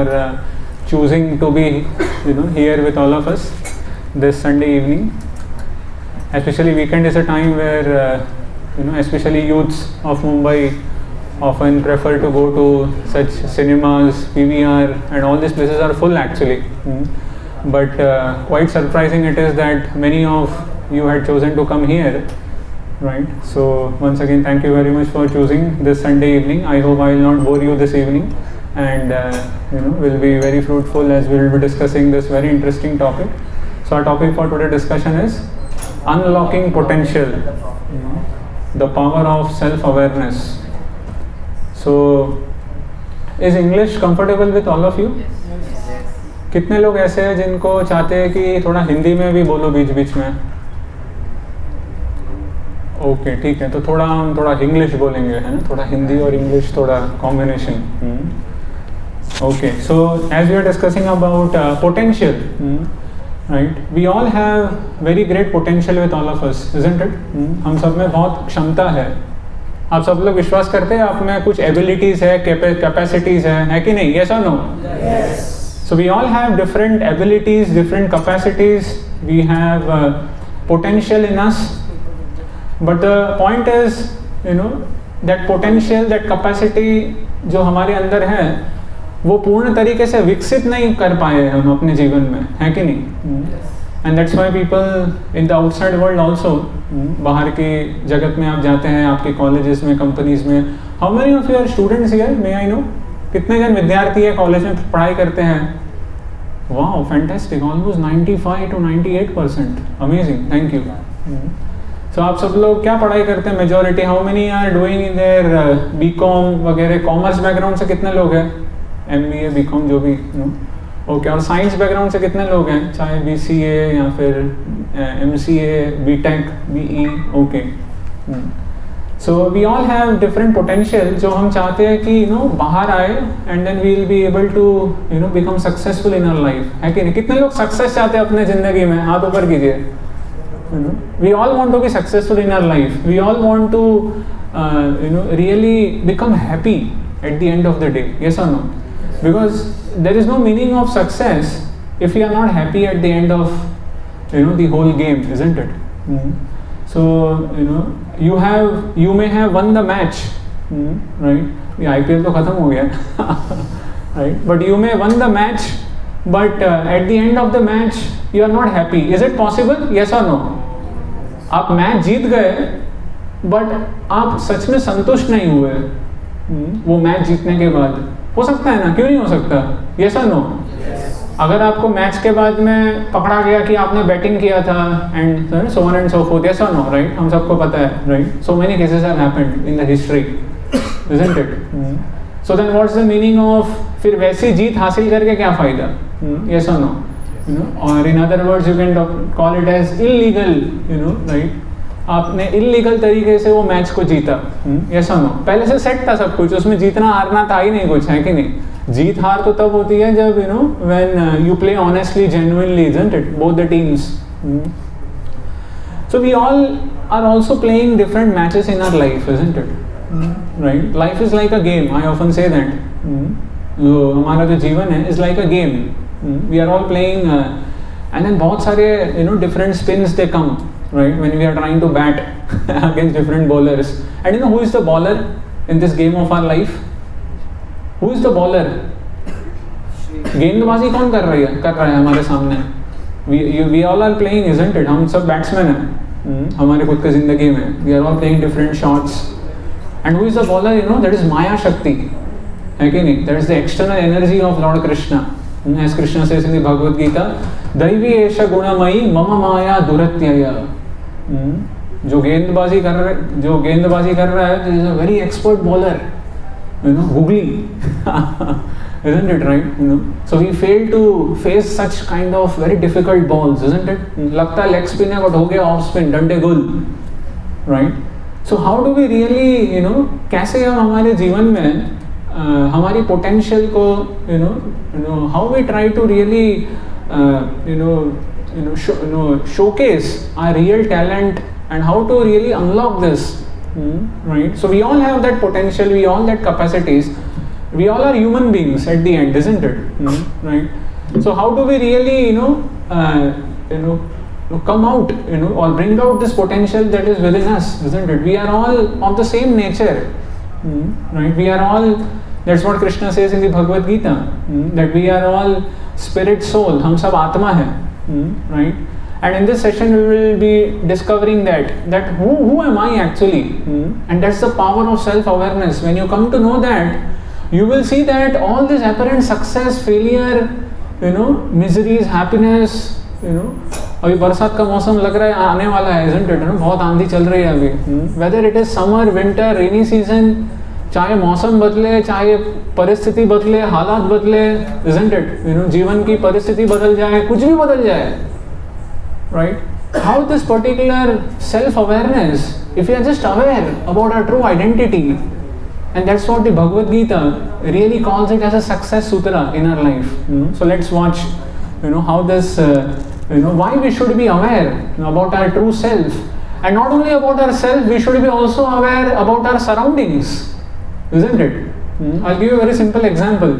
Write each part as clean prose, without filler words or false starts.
for choosing to be here with all of us this Sunday evening. Especially weekend is a time where especially youths of Mumbai often prefer to go to such cinemas, PVR, and all these places are full actually. But quite surprising it is that many of you had chosen to come here, right? So once again, thank you very much for choosing this Sunday evening. I hope I will not bore you this evening, and will be very fruitful as we will be discussing this very interesting topic. So our topic for today's discussion is unlocking potential, the power of self-awareness. So is English comfortable with all of you? कितने लोग ऐसे हैं जिनको चाहते हैं कि थोड़ा हिंदी में भी बोलो बीच बीच में? ओके ठीक है, तो हम थोड़ा इंग्लिश बोलेंगे, है ना, थोड़ा हिंदी और इंग्लिश थोड़ा combination. Okay, so as we are discussing about potential, right, we all have very great potential with all of us, isn't it? हम सब में बहुत क्षमता है. आप सब लोग विश्वास करते हैं आप में कुछ एबिलिटीज है, कैपेसिटीज है कि नहीं? यस और no? So we all have different abilities, different capacities. We have potential in us. But the point is, that potential, that capacity जो हमारे अंदर है, वो पूर्ण तरीके से विकसित नहीं कर पाए हम अपने जीवन में, है कि नहीं? And that's why people in the outside world also, बाहर की जगत में आप जाते हैं, आपके कॉलेजेस में, कंपनीज में. How many of you are students here? May I know? कितने जन विद्यार्थी है कॉलेज में पढ़ाई करते हैं? Wow, fantastic, almost 95 to 98%. Amazing, thank you. So आप सब लोग क्या पढ़ाई करते हैं majority? How many are doing in their BCom वगैरह? कॉमर्स बैकग्राउंड से कितने लोग हैं? एमबीए, बीकॉम जो भी, ओके. और साइंस बैकग्राउंड से कितने लोग हैं, चाहे बीसीए या फिर MCA, BTech, BE? Okay. So we all have different potential जो हम चाहते हैं कि बाहर आए and then we will be able to become successful in our life, है कि नहीं? कितने लोग सक्सेस चाहते हैं अपने ज़िंदगी में? हाथ ऊपर कीजिए. We all want to be successful in our life. We all want to really become happy at the end of the day. Yes or no? Because there is no meaning of success if you are not happy at the end of the whole game, isn't it? So you may have won the match, right? ये IPL तो खत्म हो गया, right? But you may won the match, but at the end of the match you are not happy. Is it possible? Yes or no? आप match जीत गए, but आप सच में संतुष्ट नहीं हुए वो मैच जीतने के बाद. हो सकता है ना? क्यों नहीं हो सकता? Yes or no? अगर आपको मैच के बाद में पकड़ा गया कि आपने बैटिंग किया था and so on and so forth, yes और नो, राइट? हम सबको पता है, right? So many cases have happened in the history, isn't it? So then what's the meaning of फिर वैसी जीत हासिल करके क्या फ़ायदा? यस और नो? और in other words you can call it as illegal, right? आपने इलीगल तरीके से वो मैच को जीता, यस और नो? पहले से सेट था सब कुछ, उसमें जीतना हारना था ही नहीं कुछ, है कि नहीं? जीत हार तो तब होती है जब when you play honestly, genuinely, isn't it? Both the teams. So we all are also playing different matches in our life, isn't it? Right? Life is like a game. I often say that. जो हमारा जो जीवन है is like a game. We are all playing, and then बहुत सारे different spins they come, right? When we are trying to bat against different bowlers, and who is the bowler in this game of our life? Who is the bowler? गेंदबाजी कौन कर रहा है हमारे सामने? We all are playing, isn't it? हम सब batsman हैं हमारे खुद की जिंदगी में. We are all playing different shots. And who is the bowler? That is Maya Shakti, है कि नहीं? That is the external energy of Lord Krishna. As Krishna says in the Bhagavad Gita, दैवी एषा गुणमयी मम माया दुरत्यया. जो गेंदबाजी कर रहा है is a very expert bowler. Googly, isn't it, right? So we fail to face such kind of very difficult balls, isn't it? लगता है leg spin है, but हो गया off spin, डंडे गुल, right? So how do we really, कैसे हम हमारे जीवन में हमारी potential को, how we try to really, showcase our real talent and how to really unlock this. Right, so we all have that potential, we all that capacities, We all are human beings at the end, isn't it? Right? So how do we really, come out, or bring out this potential that is within us, isn't it? We are all of the same nature, right? We are all, that's what Krishna says in the Bhagavad Gita, that we are all spirit, soul, hum sab atma hai, right? And in this session we will be discovering that who am I actually? And that's the power of self-awareness. When you come to know that, you will see that all this apparent success, failure, miseries, happiness, अभी बरसात का मौसम लग रहा है आने वाला है, isn't it? बहुत आंधी चल रही है अभी. Whether it is summer, winter, rainy season, चाहे मौसम बदले, चाहे परिस्थिति बदले, हालात बदले, isn't it? जीवन की परिस्थिति बदल जाए, कुछ भी बदल जाए, right? How this particular self-awareness, if we are just aware about our true identity, and that's what the Bhagavad Gita really calls it as a success sutra in our life. So let's watch, how this, why we should be aware about our true self, and not only about ourselves, we should be also aware about our surroundings, isn't it? I'll give you a very simple example,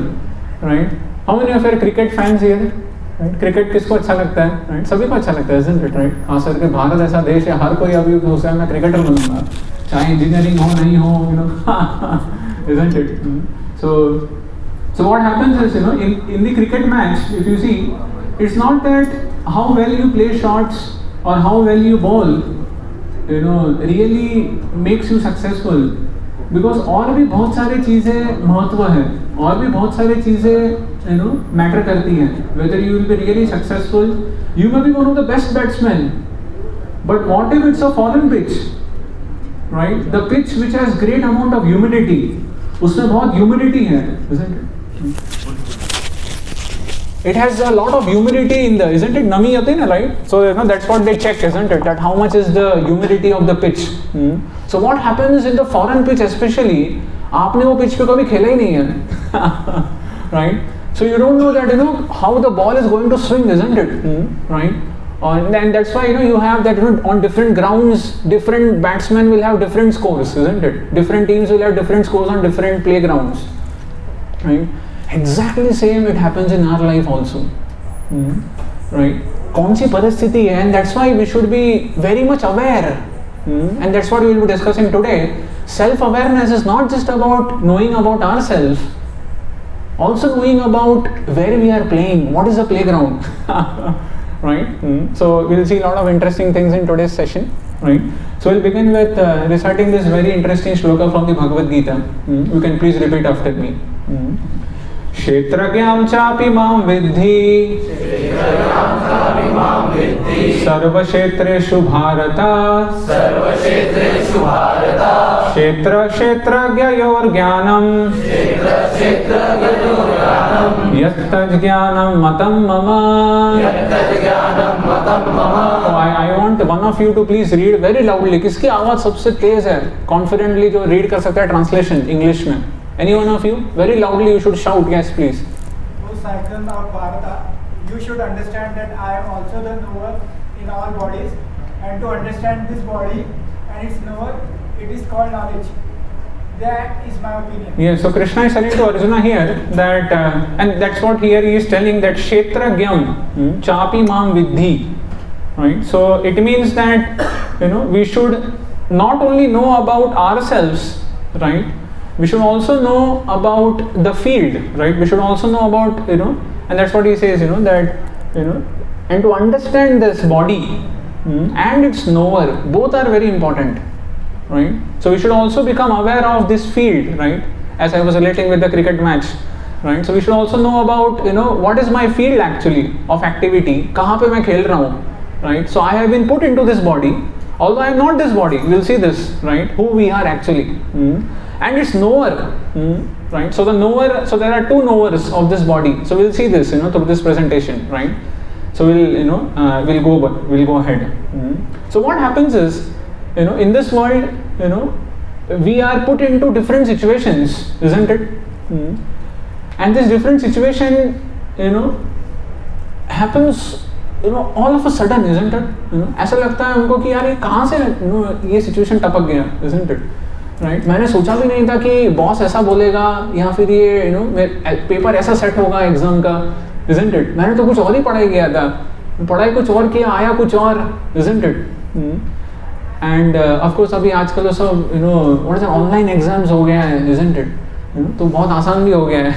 right? How many of you are cricket fans here? Right? Cricket किसको अच्छा लगता है? Right? सभी को अच्छा लगता है, isn't it? Right? खास करके भारत ऐसा देश है, हर कोई अभी सोचता है मैं क्रिकेटर बनूंगा, चाहे इंजीनियरिंग हो नहीं हो, isn't it? So what happens is, in the cricket match, if you see, it's not that how well you play shots or how well you bowl, really makes you successful. Because और भी बहुत सारी चीज़ें महत्व है, और भी बहुत सारी चीज़ें मैटर करती हैं. Whether you will be really successful, you may be one of the best batsmen, but what if it's a foreign pitch, right? The pitch which has great amount of humidity, उसमें बहुत humidity है, isn't it? It has a lot of humidity in the, isn't it? Nami आती है ना, right? So that's what they check, isn't it? That how much is the humidity of the pitch. So what happens in the foreign pitch especially, आपने वो pitch पे कभी खेला ही नहीं है, right? So you don't know that how the ball is going to swing, isn't it? Right? And that's why you have that on different grounds, different batsmen will have different scores, isn't it? Different teams will have different scores on different playgrounds, right? Exactly same it happens in our life also, right? कौन सी परिस्थिति है, and that's why we should be very much aware, and that's what we will be discussing today. Self-awareness is not just about knowing about ourselves, also knowing about where we are playing, what is the playground, right? So we'll see a lot of interesting things in today's session, right? So we'll begin with reciting this very interesting shloka from the Bhagavad Gita. You can please repeat after me. क्षेत्रज्ञां चापि मां विद्धि सर्वक्षेत्रेषु भारत क्षेत्र क्षेत्रज्ञयोर्ज्ञानं यत्तज्ज्ञानं मतं मम. I want one of you to please read very loudly. किसकी आवाज सबसे तेज है, कॉन्फिडेंटली जो रीड कर सकता है ट्रांसलेशन इंग्लिश में? Any one of you? Very loudly you should shout, yes please. O cycle of Bharata, you should understand that I am also the knower in all bodies, and to understand this body and its knower, it is called knowledge. That is my opinion. Yes, so Krishna is telling to Arjuna here that, and that's what here he is telling, that Kshetragyam chapi mam viddhi. Right? So it means that we should not only know about ourselves, right? We should also know about the field, right? We should also know about, and that's what he says, that, and to understand this body and its knower, both are very important, right? So we should also become aware of this field, right? As I was relating with the cricket match, right? So we should also know about, what is my field actually of activity, कहाँ पे मैं खेल रहा हूँ, right? So I have been put into this body, although I am not this body. We'll see this, right? Who we are actually. And its knower, right? So the knower, so there are two knowers of this body. So we'll see this, through this presentation, right? So we'll go ahead. So what happens is, in this world, we are put into different situations, isn't it? And this different situation, happens, all of a sudden, isn't it? ऐसा लगता है हमको कि यार ये कहाँ से ये situation टपक गया, isn't it? राइट. मैंने सोचा भी नहीं था कि बॉस ऐसा बोलेगा या फिर ये पेपर ऐसा सेट होगा एग्जाम का, isn't it? मैंने तो कुछ और ही पढ़ाई किया था, पढ़ाई कुछ और किया, आया कुछ और, isn't it? End of course अभी आजकल तो सब ऑनलाइन एग्जाम्स हो गया है, isn't it? तो बहुत आसान भी हो गया है,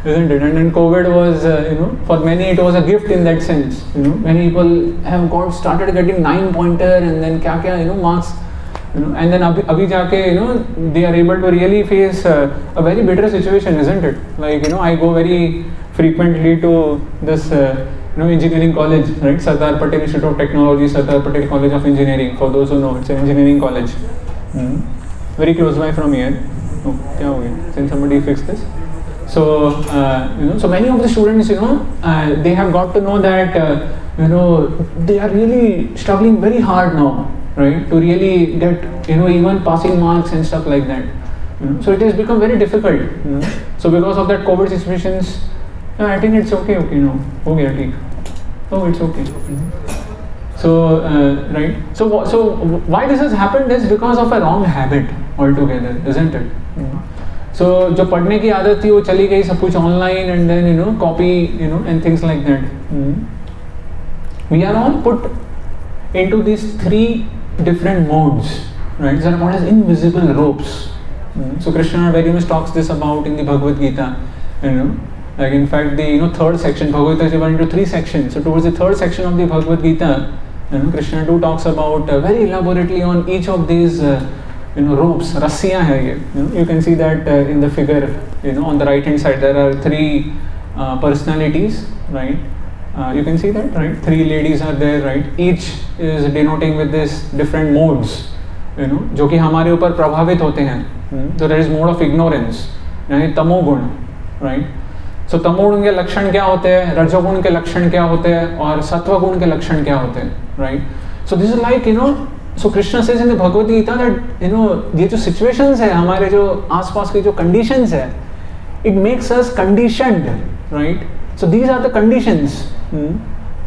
isn't it? And then COVID was, for many it was a gift in that sense. Many people have started getting 9-pointer and then क्या marks, and then अभी जाके they are able to really face a very bitter situation, isn't it? Like I go very frequently to this engineering college, right? Sardar Patel Institute of Technology, Sardar Patel College of Engineering. For those who know, it's an engineering college, very close by from here. Oh, क्या हो गया? Can somebody fix this? So so many of the students, they have got to know that they are really struggling very hard now, right? To really get even passing marks and stuff like that. So it has become very difficult. So because of that COVID situations, I think it's okay. हो गया ठीक. Oh, it's okay. So right. So why this has happened is because of a wrong habit altogether, isn't it? So जो पढ़ने की आदत थी वो चली गई, सब कुछ online and then copy and things like that. We are all put into these 3 different modes, right? These are called as invisible ropes. So Krishna very much talks this about in the Bhagavad Gita. Like in fact the 3rd section, Bhagavad Gita is divided into 3 sections. So towards the 3rd section of the Bhagavad Gita, Krishna too talks about very elaborately on each of these ropes. Rassiyan hai ye. You can see that in the figure. On the right hand side there are 3 personalities, right? You can see that, right? 3 ladies are there, right? Each is denoting with this different modes, जो कि हमारे ऊपर प्रभावित होते हैं. So there is mode of ignorance, यानी तमोगुण, right? So तमोगुण के लक्षण क्या होते हैं, रजोगुण के लक्षण क्या होते हैं और सत्वगुण के लक्षण क्या होते हैं, right? So this is like so Krishna says in the Bhagavad Gita that ये जो situations है, हमारे जो आसपास के जो conditions है, it makes us conditioned, right? So these are the conditions,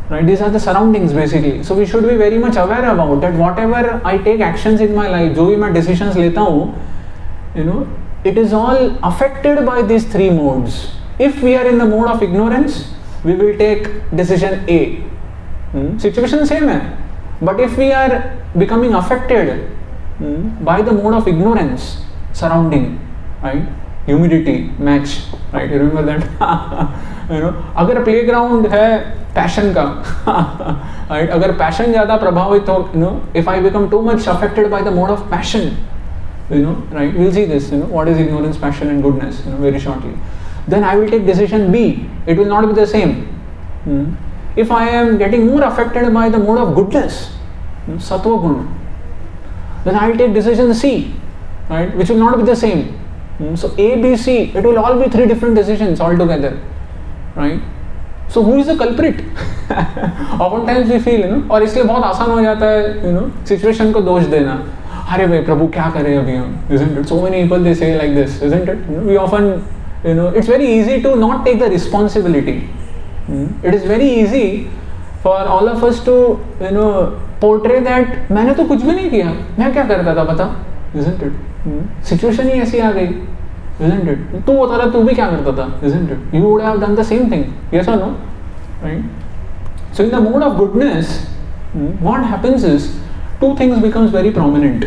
right? These are the surroundings basically. So we should be very much aware about that. Whatever I take actions in my life, जो भी मैं decisions लेता हूँ, it is all affected by these 3 modes. If we are in the mode of ignorance, we will take decision A. Situation same है, but if we are becoming affected by the mode of ignorance, surrounding, right? Humidity match, right? You remember that? अगर playground है passion का, right? अगर passion ज़्यादा प्रभावित हो, if I become too much affected by the mode of passion, right? We'll see this, what is ignorance, passion and goodness, very shortly. Then I will take decision B. It will not be the same. If I am getting more affected by the mode of goodness, sattva guna, then I will take decision C, right? Which will not be the same. So A, B, C, it will all be 3 different decisions altogether, right? So who is the culprit? Oftentimes we feel, और इसलिए बहुत आसान हो जाता है, situation को दोष देना. अरे भाई प्रभु क्या करें अभी हम, isn't it? So many people they say like this, isn't it? We often, it's very easy to not take the responsibility. It is very easy for all of us to, portray that मैंने तो कुछ भी नहीं किया, मैं क्या करता था पता, isn't it? Situation ही ऐसी आ गई, isn't it? तू बता रहा तू भी क्या करता था, isn't it? You would have done the same thing, yes or no, right? So in the mode of goodness, what happens is 2 things becomes very prominent,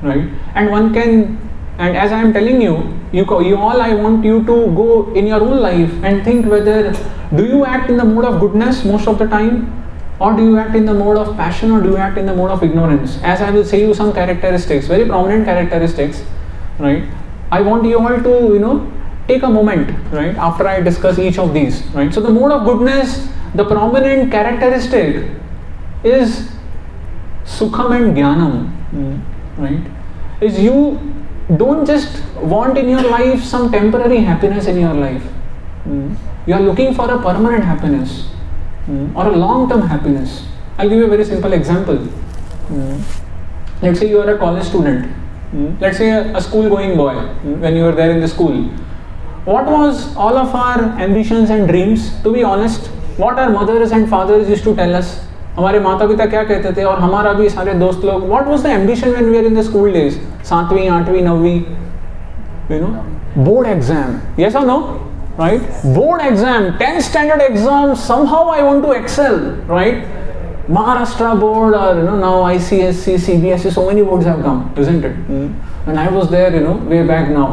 right? And one can, and as I am telling you all, I want you to go in your own life and think whether do you act in the mode of goodness most of the time, or do you act in the mode of passion, or do you act in the mode of ignorance? As I will say you some characteristics, very prominent characteristics, right? I want you all to, take a moment, right, after I discuss each of these, right? So the mode of goodness, the prominent characteristic is sukham and jnanam, right? Is you don't just want in your life some temporary happiness in your life. You are looking for a permanent happiness or a long-term happiness. I'll give you a very simple example. Let's say you are a college student. Let's say a school-going boy, when you were there in the school. What was all of our ambitions and dreams? To be honest, what our mothers and fathers used to tell us, हमारे माता पिता क्या कहते थे, और हमारा भी सारे दोस्त लोग, what was the ambition when we are in the school days, 7वीं 8वीं 9वीं, you know, board exam, yes और no, right, board exam, 10th standard exam, somehow I want to excel, right? Maharashtra board, or now ICSC, CBSE, so many boards have come, isn't it? And I was there, way back now,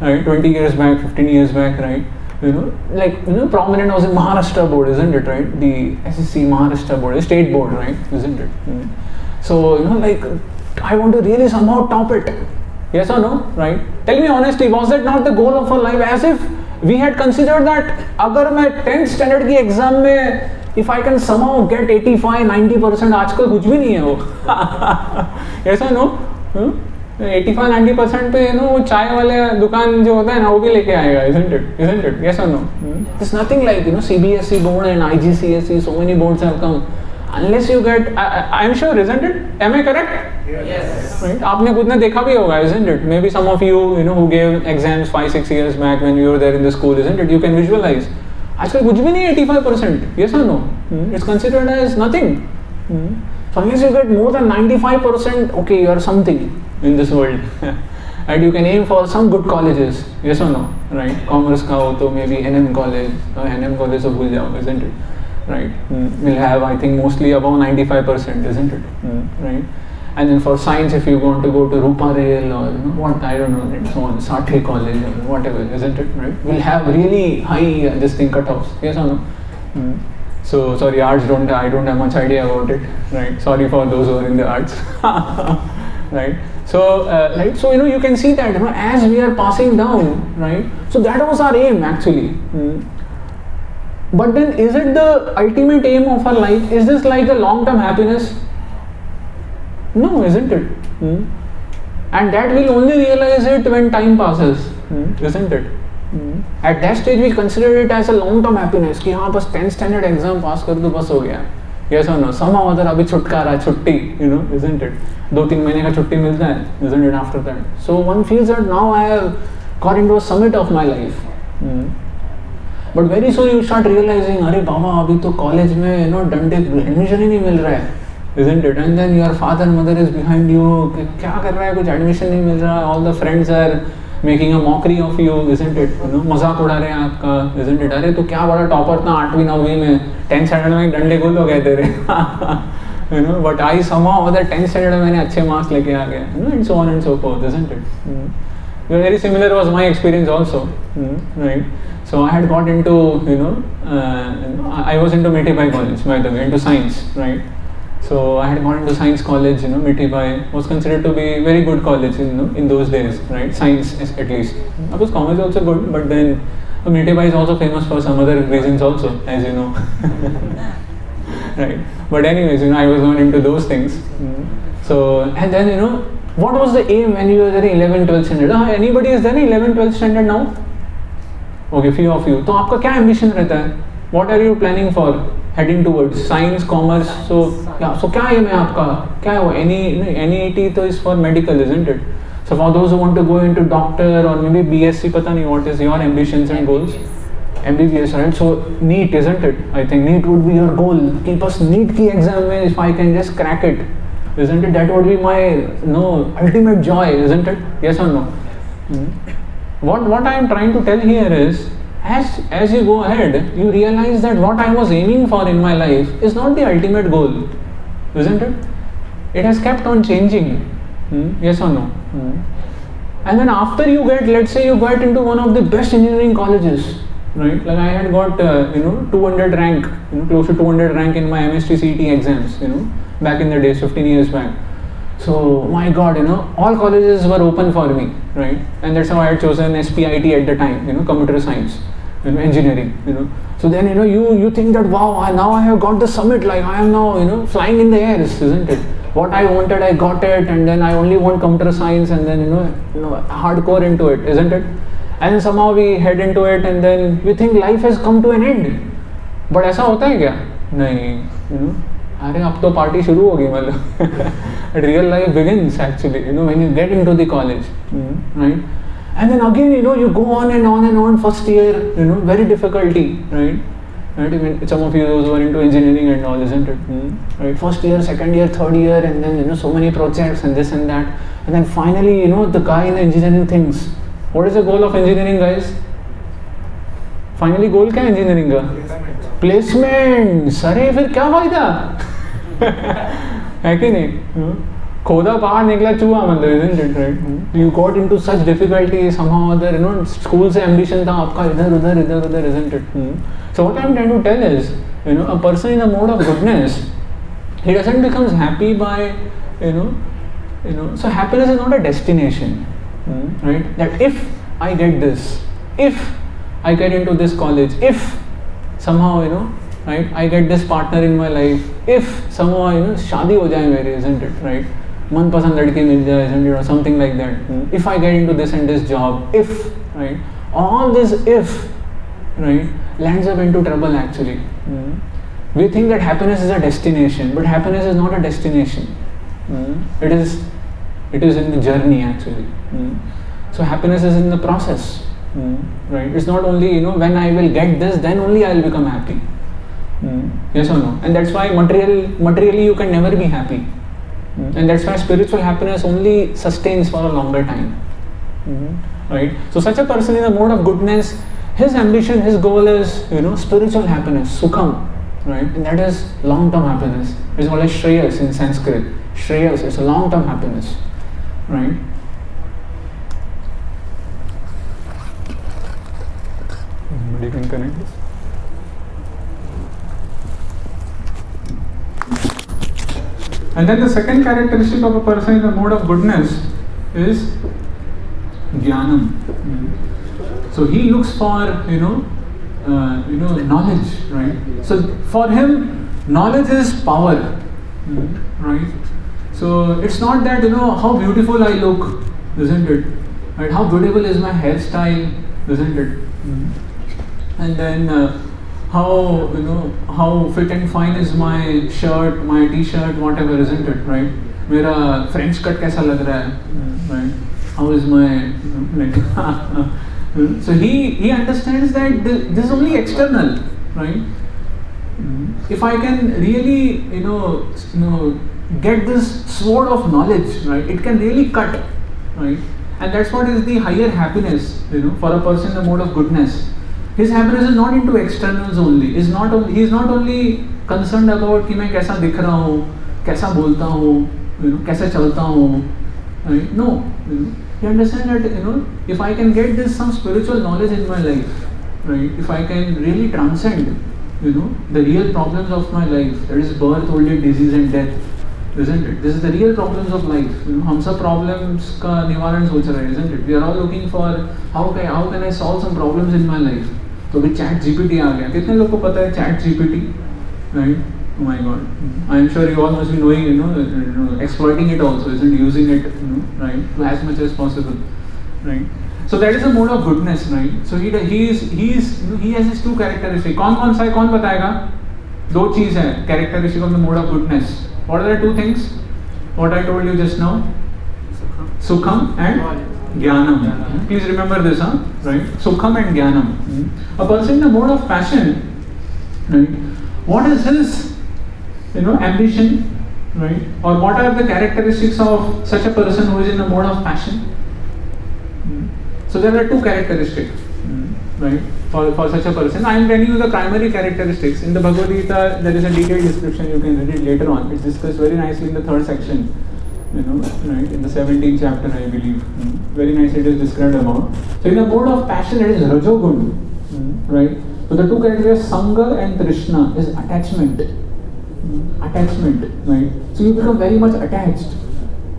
right, 20 years back, 15 years back, right? Prominent was in Maharashtra board, isn't it, right? The SSC Maharashtra board, the state board, right? Isn't it? So, I want to really somehow top it. Yes or no, right? Tell me honestly, was that not the goal of our life? As if we had considered that, अगर मैं 10th standard की exam में, if I can somehow get 85-90%, आजकल कुछ भी नहीं है वो. Yes or no? 85-90% पे वो चाय वाले दुकान जो होता है ना, वो भी लेके आएगा, isn't it? Yes or no? It's nothing like CBSE board and IGCSE, so many boards have come. Unless you get, I'm sure, isn't it? Am I correct? Yes. Right? आपने खुद ने देखा भी होगा, isn't it? Maybe some of you, who gave exams 5-6 years back when you were there in the school, isn't it? You can visualize. आजकल कुछ भी नहीं है 85%. Yes or no? It's considered as nothing. So unless you get more than 95%, okay, you are something in this world. And you can aim for some good colleges. Yes or no? Right? Commerce का हो तो maybe NM college. NM college तो भूल जाओ, isn't it? Right? We'll have, I think, mostly above 95%, isn't it? Right? And then for science, if you want to go to Rupa Rail or what, I don't know, and so on, Sathi College or whatever, isn't it? Right? We'll have really high this thing cutoffs. Yes or no? So sorry, arts I don't have much idea about it. Right? Sorry for those who are in the arts. Right? So so you can see that as we are passing down, right? So that was our aim actually. But then, is it the ultimate aim of our life? Is this like the long-term happiness? No, isn't it? And that we'll only realize it when time passes, isn't it? At that stage, we consider it as a long-term happiness. कि हाँ बस 10th standard exam pass कर दो बस हो गया. Yes or no? Somehow or other अभी छुटकारा, छुट्टी, isn't it? 2-3 महीने का छुट्टी मिलता है, isn't it? After that, so one feels that now I have got into a summit of my life. But very soon you start realizing, अरे बाबा अभी तो कॉलेज में डंडे एडमिशन ही नहीं मिल रहा है, isn't it? And then your father and mother is behind you, क्या कर रहा है, कुछ एडमिशन नहीं मिल रहा, all the friends are making a mockery of you, isn't it? मजाक उड़ा रहे हैं आपका, isn't it? अरे तो क्या बड़ा टॉपर था 8वीं 9वीं में, 10th standard में डंडे गोल हो गए तेरे. But I somehow other 10th standard में मैंने अच्छे मार्क्स लेके आ गया, and so on and so forth, isn't it? Very similar was my experience also, right? So I had got into, I was into Mitibai College, by the way, into science, right? So I had gone into science college, Mitibai was considered to be very good college, in those days, right? Science at least. Of course, commerce is also good, but then Mitibai is also famous for some other reasons also, as you know. Right? But anyways, I was not into those things. So, and then, what was the aim when you were there in 11th, 12th standard? Anybody is there in 11th, 12th standard now? Okay, few of you. तो आपका क्या ambition रहता है? What are you planning for? Heading towards science, commerce. So क्या aim है आपका? क्या है वो? NEET तो is for medical, isn't it? So for those who want to go into doctor or maybe BSc, पता नहीं what is your ambitions and goals? MBBS, right? So NEET, isn't it? I think NEET would be your goal. कि बस NEET की exam में if I can just crack it, isn't it? That would be my ultimate joy, isn't it? Yes or no? What I am trying to tell here is, as you go ahead, you realize that what I was aiming for in my life is not the ultimate goal, isn't it? It has kept on changing. Yes or no? And then after you get, let's say you got into one of the best engineering colleges, right? Like I had got 200 rank, close to 200 rank in my MST CET exams, back in the days, 15 years back. So my God, all colleges were open for me, right? And that's how I had chosen SPIT at the time, computer science, engineering, So then, you think that, wow, now I have got the summit, like I am now, flying in the air, isn't it? What I wanted, I got it, and then I only want computer science, and then, hardcore into it, isn't it? And somehow we head into it, and then we think life has come to an end. But ऐसा होता है क्या? नहीं, अरे अब तो party शुरू होगी मतलब. Real life begins actually, when you get into the college, right? And then again, you go on and on and on. First year, very difficulty, right? right? Even some of you those who are into engineering and all, isn't it? Right? First year, second year, third year, and then so many projects and this and that, and then finally the guy in the engineering thinks, what is the goal of engineering, guys? Finally goal क्या engineering का? Placement. अरे फिर क्या फायदा? है कि नहीं? खोदा पहाड़ निकला चूहा, मतलब, isn't it, right? You got into such difficulty somehow or other, school से ambition था आपका इधर, isn't it? So what I'm trying to tell is, a person in a mode of goodness, he doesn't become happy by, so happiness is not a destination, right? That if I get this, if I get into this college, if somehow, right, I get this partner in my life, if somehow, शादी हो जाए मेरे, isn't it, right? मनपसंद लड़की मिल जाए, isn't it, or something like that. If I get into this and this job, if, right, all this if, right, lands up into trouble actually. We think that happiness is a destination, but happiness is not a destination. It is in the journey actually. So happiness is in the process, right? It's not only, when I will get this, then only I will become happy. Yes or no? And that's why materially you can never be happy. And that's why spiritual happiness only sustains for a longer time. Right? So such a person in a mode of goodness, his ambition, his goal is, spiritual happiness, sukham, right? And that is long-term happiness. It's called as shreyas in Sanskrit. Shreyas is a long-term happiness, right? You can connect this. And then the second characteristic of a person in the mode of goodness is jnanam. So he looks for knowledge, right? So for him, knowledge is power, right? So it's not that how beautiful I look, isn't it? Right? How beautiful is my hairstyle, isn't it? And then how fit and fine is my shirt, my t-shirt, whatever, isn't it, right? मेरा French cut कैसा लग रहा है, right? How is my so he understands that this is only external, right? If I can really get this sword of knowledge, right, it can really cut, right? And that's what is the higher happiness, for a person in the mode of goodness. His happiness is not into externals only. He is not only concerned about कि मैं कैसा दिख रहा हूँ, कैसा बोलता हूँ, कैसा चलता हूँ, right? No, he understands that if I can get this some spiritual knowledge in my life, right? If I can really transcend, the real problems of my life, that is birth, old age, disease and death, isn't it? This is the real problems of life. हम सब problems का निवारण सोच रहे हैं, isn't it? We are all looking for how can I solve some problems in my life. तो अभी chat GPT आ गया. कितने लोग को पता है chat GPT, right? Oh my God! I am sure you all must be knowing, exploiting it also, isn't it? Using it, right, to as much as possible, right? So that is a mode of goodness, right? So he has his two characteristics. कौन सा है, कौन बताएगा? दो चीज है characteristic of the mode of goodness. What are the two things? What I told you just now? Sukham and Jnanam. Please remember this, right? Sukham and Jnanam. A person in the mode of passion, right? What is his, ambition, right? Or what are the characteristics of such a person who is in the mode of passion? So there are two characteristics, right? For such a person. I am telling you the primary characteristics. In the Bhagavad Gita, there is a detailed description. You can read it later on. It's discussed very nicely in the third section. Right, in the 17th chapter, I believe. Very nicely it is described about. So in the mode of passion, it is Rajogun, right? So the two characteristics, Sangha and Trishna, is attachment. Attachment, right? So you become very much attached,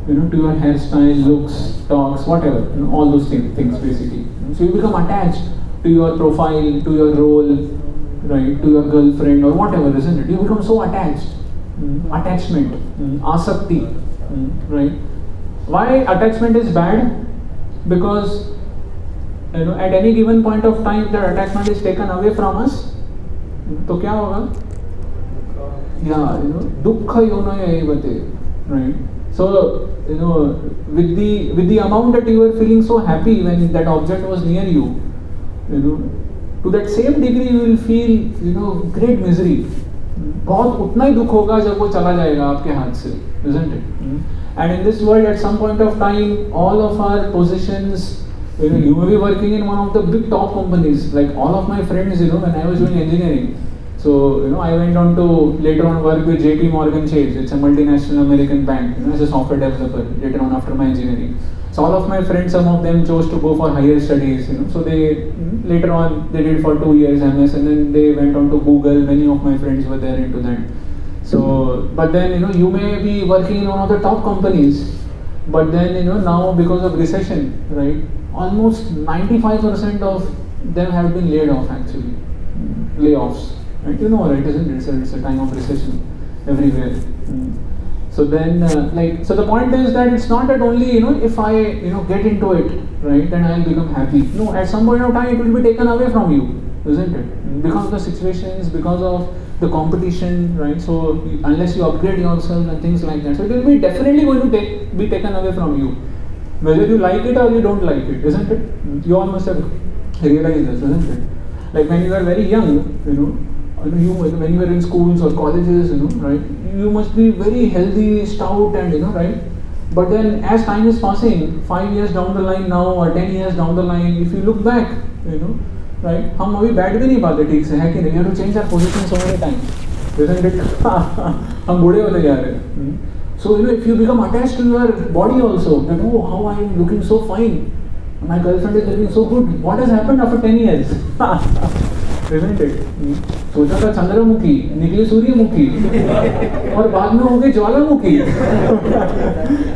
to your hairstyle, looks, talks, whatever, all those things basically. So you become attached to your profile, to your role, right, to your girlfriend or whatever, isn't it? You become so attached. Attachment, asakti. Right? Why attachment is bad? Because at any given point of time, the attachment is taken away from us. तो क्या होगा? Yeah, दुःख योनय एवते. Right? So with the amount that you were feeling so happy when that object was near you, to that same degree you will feel great misery. बहुत उतना ही दुख होगा जब वो चला जाएगा आपके हाथ से, isn't it? And in this world, at some point of time, all of our positions, you may be working in one of the big top companies. Like all of my friends, when I was doing engineering, so I went on to later on work with JP Morgan Chase. It's a multinational American bank, as a software developer later on after my engineering. So all of my friends, some of them chose to go for higher studies. So they later on they did for 2 years MS, and then they went on to Google. Many of my friends were there into that. So, but then you may be working in one of the top companies, but then now because of recession, right? Almost 95% of them have been laid off actually, layoffs. Right? Right? Isn't it? It's a time of recession everywhere. So then, so the point is that it's not that only if I get into it, right, then I'll become happy. No, at some point of time it will be taken away from you, isn't it? Because of the situations, because of the competition, right? So unless you upgrade yourself and things like that, so it will be definitely going to be taken away from you, whether you like it or you don't like it, isn't it? You all must have realized this, isn't it? Like when you are very young, when you were in schools or colleges, right, you must be very healthy, stout, and right. But then, as time is passing, 5 years down the line now, or 10 years down the line, if you look back, right, हम अभी बैठ भी नहीं पाते ठीक से, है कि नहीं? We have to change our position so many times, isn't it? हम बूढ़े होते जा रहे हैं. So if you become attached to your body also, that how I am looking so fine, my girlfriend is looking so good. What has happened after 10 years? Isn't it? सोचा था चंद्रमुखी, निकली सूर्यमुखी, और बाद में हो गई ज्वालामुखी.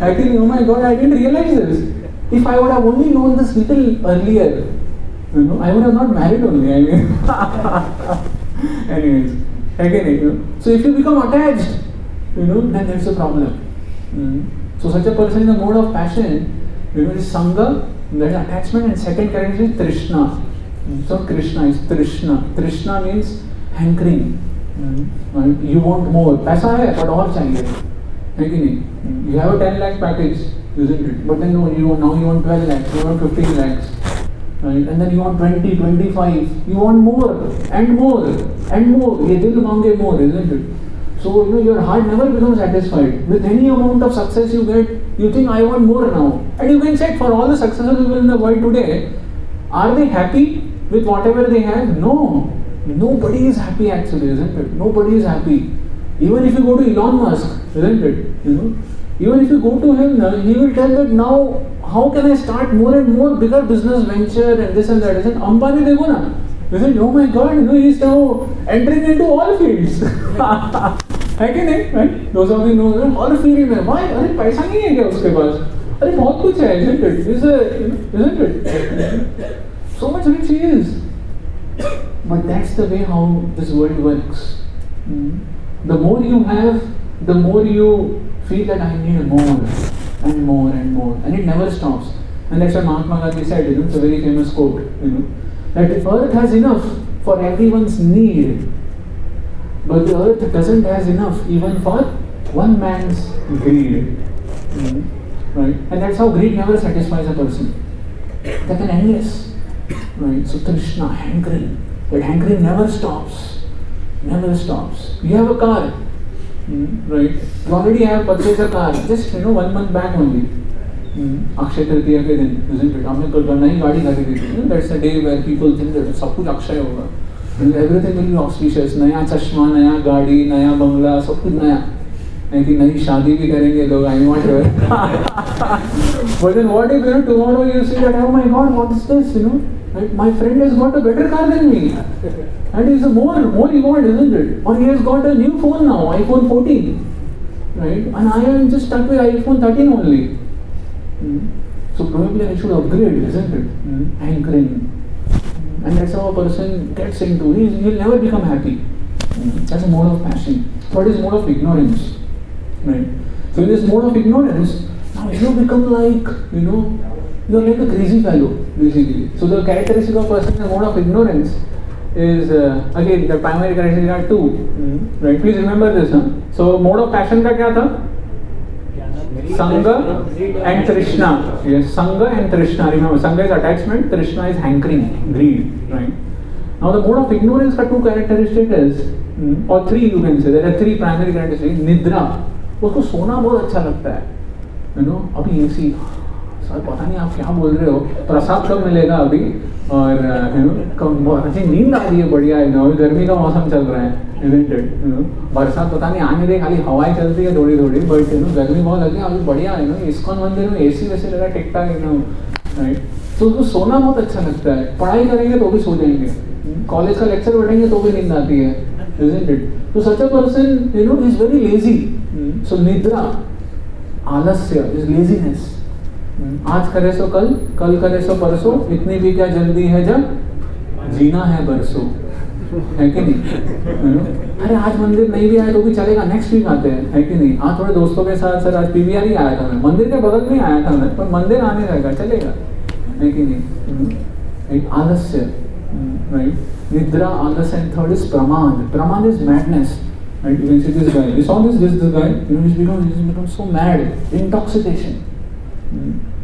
Actually, oh my God, I didn't realize this. If I would have only known this little earlier, I would have not married only. I mean, anyways, again, so if you become attached, then that's a problem. So such a person in the mode of passion, is Sangha, that is attachment, and second character is Trishna. So Krishna is Trishna. Trishna means hankering. You want more. Paisa hai, but और चाहिए. You have a 10 lakh package, isn't it? But then now you want 12 lakhs, you want 15 lakhs. Right? And then you want 20, 25. You want more and more and more. Ye dil मांगे more, isn't it? So your heart never becomes satisfied. With any amount of success you get, you think I want more now. And you can check for all the successful people in the world today, are they happy with whatever they have? No. Nobody is happy actually, isn't it? Nobody is happy. Even if you go to Elon Musk, isn't it? Even if you go to him, he will tell that now, how can I start more and more bigger business venture and this and that? Isn't Ambani dekho na? Isn't, oh my God, he is now entering into all fields. Right? Those of you know, all fields में. Why? अरे पैसा नहीं है क्या उसके पास? अरे बहुत कुछ है, isn't it? Isn't it? So much rich he is. But that's the way how this world works. The more you have, the more you feel that I need more and more and more, and it never stops. And that's what Mahatma Gandhi said. It's a very famous quote. That the earth has enough for everyone's need, but the earth doesn't have enough even for one man's greed. Right? And that's how greed never satisfies a person. That can endless. Right? So Krishna, hankering. That hankering never stops. Never stops. You have a car. Right? You already have purchased a car. Just 1 month back only. Akshay Tritiya के दिन, isn't it? हमने कल नई गाड़ी खरीदी थी. That's the day where people think that सब कुछ अक्षय होगा. Everything will be auspicious. नया चश्मा, नया गाड़ी, नया बंगला, सब कुछ नया. कि नई शादी भी करेंगे लोग. I want to. But then what if tomorrow you see that, oh my God, what is this? Right? My friend has got a better car than me, and he's more evolved, isn't it? Or he has got a new phone now, iPhone 14, right? And I am just stuck with iPhone 13 only. So probably I should upgrade, isn't it? Hankering. And that's how a person gets into. He'll never become happy. That's a mode of passion. What is mode of ignorance? Right? So in this mode of ignorance, now you become like, you're like a crazy fellow, basically. So the characteristic of a person in the mode of ignorance is, again, the primary characteristics are two. Right? Please remember this. So mode of passion का क्या था? Sangha and Trishna. Yes, Sangha and Trishna. Remember, Sangha is attachment, Trishna is hankering, greed. Right? Now the mode of ignorance का 2 characteristic is, or 3 you can say, there are 3 primary characteristics. निद्रा, उसको सोना बहुत अच्छा लगता है, अभी AC, sir पता नहीं आप क्या बोल रहे हो, प्रसाद कब मिलेगा अभी, और अच्छी नींद आ रही है बढ़िया एकदम, अभी गर्मी का मौसम चल रहा है, isn't it? बरसात पता नहीं आने दे, खाली हवाएं चलती है थोड़ी थोड़ी, बट गर्मी बहुत लगती है, अभी बढ़िया है, इस्कॉन मंदिर में AC वैसे लगा टिक टाक एकदम, राइट. तो उसको सोना बहुत अच्छा लगता है, पढ़ाई करेंगे तो भी सो जाएंगे, कॉलेज का लेक्चर पढ़ेंगे तो भी नींद आती है, isn't it? तो such a person is very lazy. So निद्रा, आलस्य is laziness. आज करे सो कल, कल करे सो परसों, इतनी भी क्या जल्दी है जब जीना है बरसों, है कि नहीं? अरे आज मंदिर नहीं भी आए तो भी चलेगा, नेक्स्ट वीक आते हैं, है कि नहीं? आज थोड़े दोस्तों के साथ, सर आज PVR ही आया था मैं, मंदिर के बगल में ही आया था मैं, पर मंदिर आने रहेगा, चलेगा, है कि नहीं? आलस्य, right? Nidra, alas, and third is pramad. Pramad is madness. Right? You can see this guy. We saw this guy. He's become so mad. Intoxication.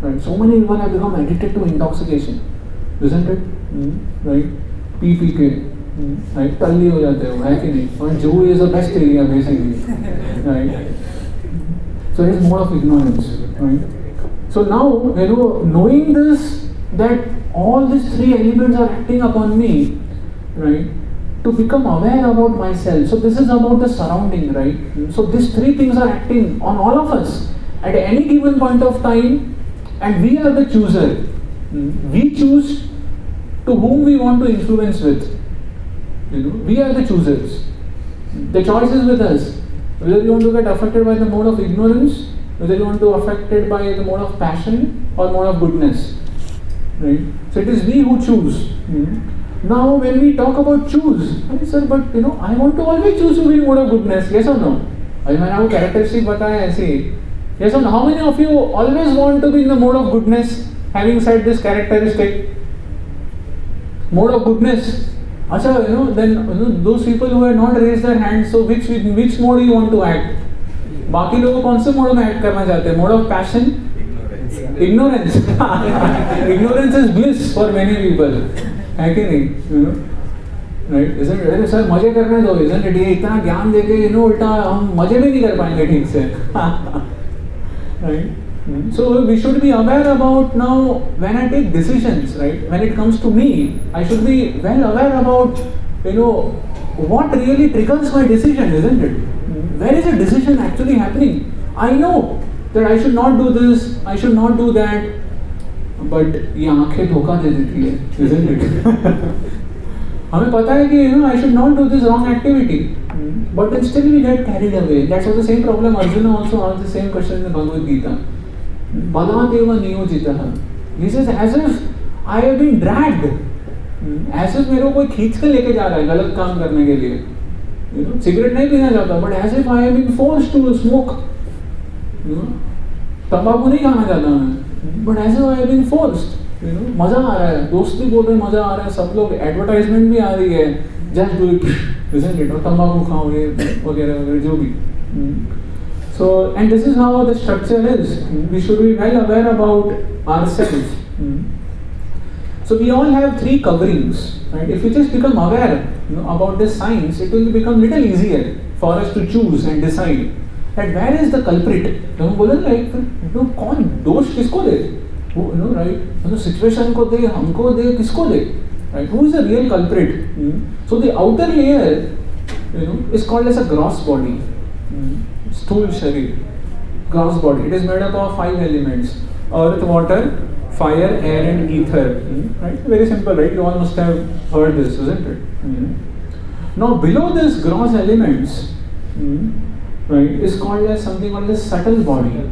Right? So many people have become addicted to intoxication, isn't it? Right? PPK. Right? Talli ho jate ho, hai ki nahi? And Juhu is the best area basically. Right? So it is mode of ignorance. Right? So now knowing this, that all these 3 elements are acting upon me, right, to become aware about myself. So this is about the surrounding, right? So these 3 things are acting on all of us at any given point of time, and we are the chooser. We choose to whom we want to influence with. We are the choosers. The choice is with us. Whether you want to get affected by the mode of ignorance, whether you want to be affected by the mode of passion or mode of goodness. Right? So it is we who choose. Now when we talk about choose, sir, but I want to always choose to be in mode of goodness. Yes or no? अभी मैंने आपको characteristic बताया ऐसे. Yes or no? How many of you always want to be in the mode of goodness? Having said this characteristic, mode of goodness. अच्छा, then those people who have not raised their hands, so which mode you want to act? बाकी लोग कौन से mode में act करना चाहते हैं? Mode of passion? Ignorance. Ignorance is bliss for many people. है कि नहीं? Right? Isn't it? अरे सर मजे करने दो, isn't it? ये इतना ज्ञान देके उल्टा हम मजे भी नहीं कर पाएंगे ठीक से. Right? So we should be aware about now when I take decisions, right? When it comes to me, I should be well aware about what really triggers my decision, isn't it? Where is the decision actually happening? I know that I should not do this, I should not do that, but ये आंखें धोखा दे देती है, isn't it? हमें पता है कि I should not do this wrong activity, but then still we get carried away. That's the same problem Arjuna also asked the same question in the Bhagavad Gita. Baladeva niyojitaha. He says as if I have been dragged, as if मेरे को कोई खींच के लेके जा रहा है गलत काम करने के लिए. सिगरेट नहीं पीना चाहता, but as if I have been forced to smoke. तंबाकू नहीं खाना चाहता मैं, but as if I have been forced. मजा आ रहा है, दोस्त भी बोल रहे हैं मजा आ रहा है, सब लोग एडवर्टाइजमेंट भी आ रही है, just do it, isn't it? और तंबाकू खाओ ये वगैरह वगैरह जो भी. So and this is how the structure is. We should be well aware about ourselves. So we all have 3 coverings, right? If we just become aware about this science, it will become little easier for us to choose and decide that where is the culprit. तो हम बोले like कौन दोष किसको दे, right? मतलब situation को दे, हमको दे, किसको दे, right? Who is the real culprit? So the outer layer, is called as a gross body, स्थूल शरीर, gross body. It is made up of 5 elements: earth, water, fire, air and ether. Right? Very simple, right? You all must have heard this, isn't it? Now below this gross elements, right, is called as something called as subtle body.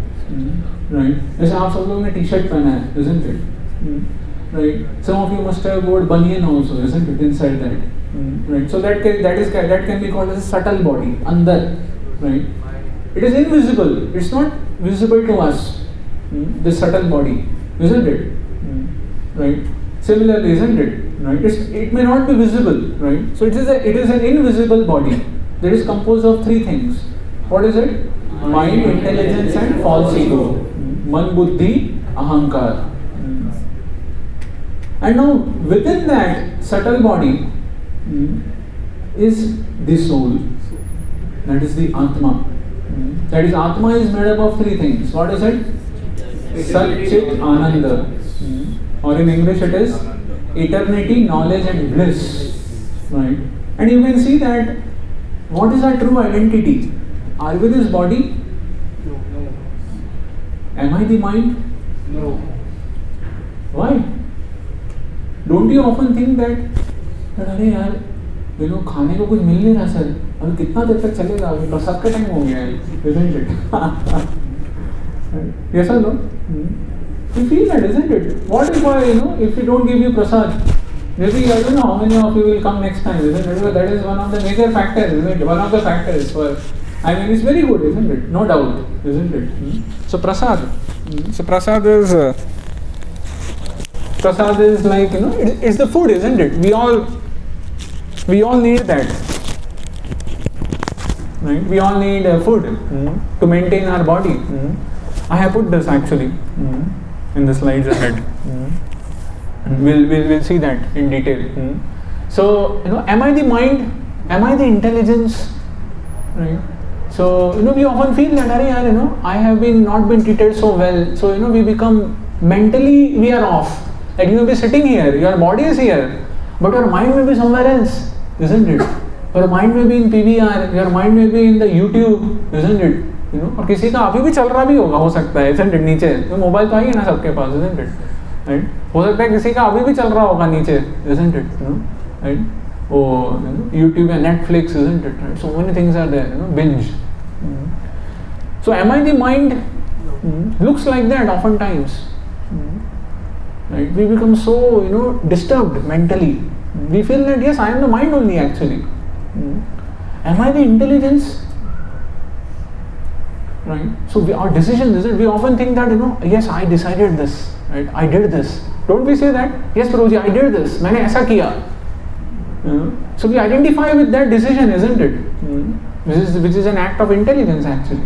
Right? जैसे आप सब लोगों ने T-shirt पहना है, isn't it? Right? Some of you must have wore banyan also, isn't it? Inside that. Right? So that can be called as a subtle body, अंदर. Right? It is invisible. It's not visible to us. This subtle body, isn't it? Right? Similarly, isn't it? Right? It may not be visible, right? So it is an invisible body that is composed of 3 things. What is it? Mind, intelligence, and false ego. Man, buddhi, ahankar. And now within that subtle body, is the soul. That is the Atma. That is, Atma is made up of three things. What is it? Sat, Chit, Ananda. Or in English it is eternity, knowledge and bliss. Right? And you can see that what is our true identity? Are we this body? No. Am I the mind? No. Why? Don't you often think that अरे यार खाने को कुछ मिल नहीं रहा sir, अभी कितना देर तक चलेगा, अभी प्रसाद का टाइम हो गया है, isn't it? Yes or no? You feel that, isn't it? What if if we don't give you prasad, maybe I don't know how many of you will come next time, isn't it? That is one of the major factors, isn't it? One of the factors for, I mean, it's very good, isn't it? No doubt, isn't it? So prasad. So prasad is like, it's the food, isn't it? We all need that. Right? We all need food to maintain our body. I have put this actually in the slides ahead. We'll see that in detail. So, am I the mind? Am I the intelligence? Right? So, we often feel that, I have not been treated so well. So, we become mentally, we are off. Like you may be sitting here, your body is here, but your mind may be somewhere else, isn't it? Your mind may be in PVR, your mind may be in the YouTube, isn't it? और किसी का अभी भी चल रहा भी होगा, हो सकता है, isn't it? नीचे तो मोबाइल तो आई है ना सबके पास, isn't it? Right? हो सकता है किसी का अभी भी चल रहा होगा नीचे, isn't it? Right? Oh, YouTube and Netflix, isn't it? Right? So many things are there, binge. So am I the mind? Looks like that oftentimes. Right? We become so disturbed mentally. We feel that yes, I am the mind only actually. Am I the intelligence? Right? So our decisions, is it? We often think that yes, I decided this, right? I did this. Don't we say that? Yes, Prabhuji, I did this. मैंने ऐसा किया. So we identify with that decision, isn't it? Which is an act of intelligence actually.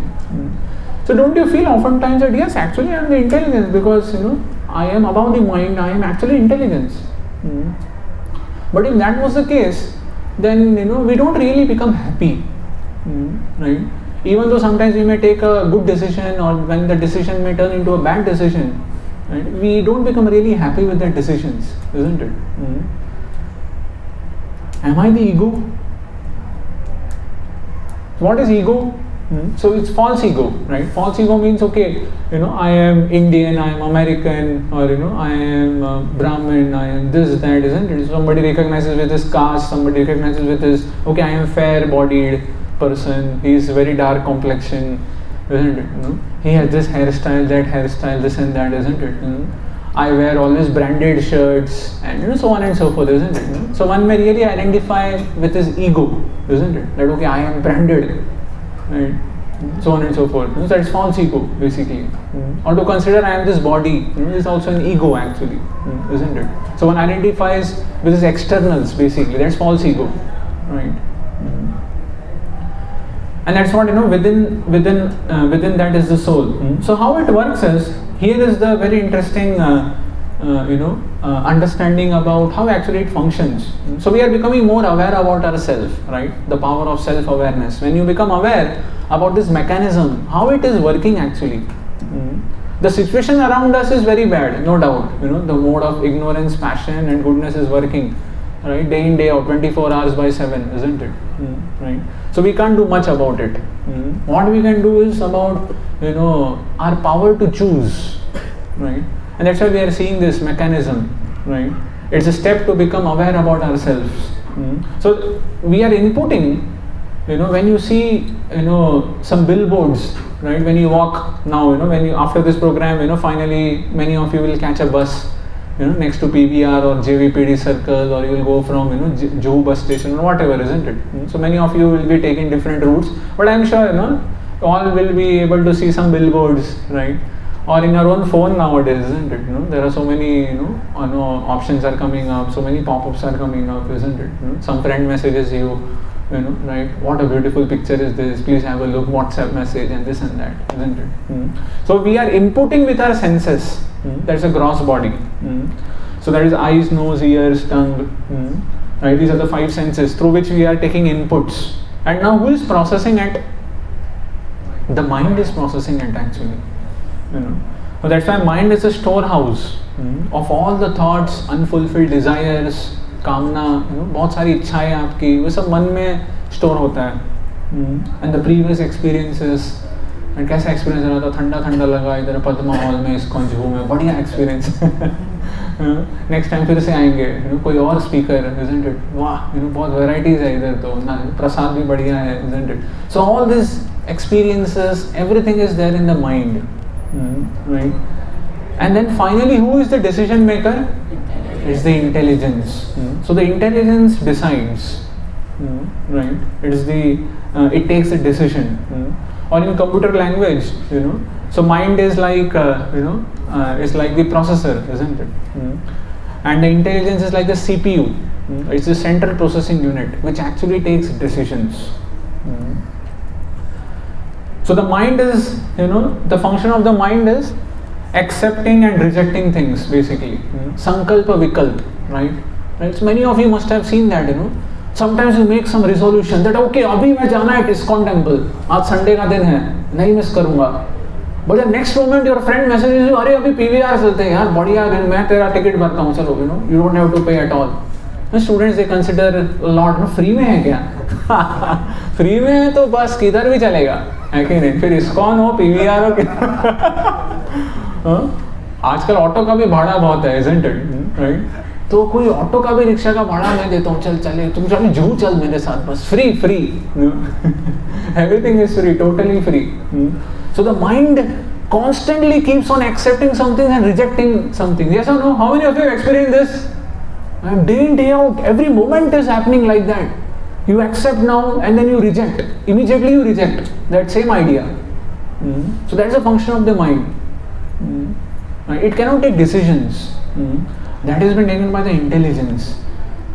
So don't you feel oftentimes that yes, actually I am the intelligence because I am above the mind, I am actually intelligence. But if that was the case, then we don't really become happy. Right? Even though sometimes we may take a good decision or when the decision may turn into a bad decision, right? We don't become really happy with that decisions, isn't it? Am I the ego? What is ego? So it's false ego, right? False ego means okay, I am Indian, I am American, or I am Brahmin, I am this, that, isn't it? Somebody recognizes with his caste, somebody recognizes with his, okay, I am fair-bodied person, he is very dark complexion, isn't it? He has this hairstyle, that hairstyle, this and that, isn't it? I wear always branded shirts, and so on and so forth, isn't it? So one may really identify with his ego, isn't it? That okay, I am branded. Right? So on and so forth. So that's false ego basically. Or to consider I am this body, is also an ego actually, isn't it? So one identifies with his externals basically. That's false ego, right? And that's what within that is the soul. So how it works is, here is the very interesting understanding about how actually it functions. So we are becoming more aware about ourselves, right? The power of self-awareness. When you become aware about this mechanism, how it is working actually. The situation around us is very bad, no doubt. The mode of ignorance, passion and goodness is working, right? Day in, day out, 24 hours by 7, isn't it? Right? So we can't do much about it. What we can do is about, our power to choose, right? And that's why we are seeing this mechanism, right? It's a step to become aware about ourselves. So we are inputting, when you see, some billboards, right? When you walk now, when you after this program, finally many of you will catch a bus, next to PVR or JVPD circle, or you will go from, Juhu bus station or whatever, isn't it? So many of you will be taking different routes, but I'm sure, all will be able to see some billboards, right? Or in your own phone nowadays, isn't it? There are so many, options are coming up, so many pop-ups are coming up, isn't it? Some friend messages you, right? What a beautiful picture is this? Please have a look. WhatsApp message and this and that, isn't it? So we are inputting with our senses. That's a gross body. So that is eyes, nose, ears, tongue. right? These are the five senses through which we are taking inputs. And now who is processing it? The mind is processing it actually. So that's why mind is a storehouse of all the thoughts, unfulfilled desires, कामना, बहुत सारी इच्छाएं आपकी, वो सब मन में store होता है. And the previous experiences, and कैसा एक्सपीरियंस रहा था, ठंडा ठंडा लगा इधर पद्मा हॉल में, इस्कॉन जुहू में, बढ़िया एक्सपीरियंस. नेक्स्ट टाइम फिर से आएंगे, कोई और स्पीकर, इजंट इट, वाह, बहुत वैराइटीज है इधर तो ना, प्रसाद भी बढ़िया है, isn't it. So all this experiences, everything is there in the mind, right? And then finally, who is the decision maker? It's the intelligence. So the intelligence decides, right? It takes a decision. Or in computer language, so mind is like it's like the processor, isn't it? And the intelligence is like the CPU. It's the central processing unit which actually takes decisions. So the mind is, the function of the mind is accepting and rejecting things basically. Sankalpa vikalp, right? So many of you must have seen that, Sometimes you make some resolution that okay, अभी मैं जाना है Iskcon temple, आज Sunday का दिन है, नहीं miss करूँगा. But the next moment your friend messages you, अरे अभी PVR चलते हैं यार, बढ़िया दिन, मैं तेरा टिकट भरता हूँ, चलो, you don't have to pay at all. The students they consider a lot, free में है क्या? फ्री में है तो बस किधर भी चलेगा, है कि नहीं? फिर इस्कॉन हो, पीवीआर हो, आजकल ऑटो का भी भाड़ा बहुत है, isn't it? राइट? तो कोई ऑटो का भी, रिक्शा का भाड़ा मैं देता हूँ, चले तुम चलो जुहू चल मेरे साथ, बस free. Everything is free, totally free. So the mind constantly keeps on accepting something and rejecting something. Yes or no? How many of you have experienced this? Day in, day out, every moment is happening like that. You accept now and then you reject. Immediately you reject that same idea. So that's a function of the mind. It cannot take decisions. That has been taken by the intelligence.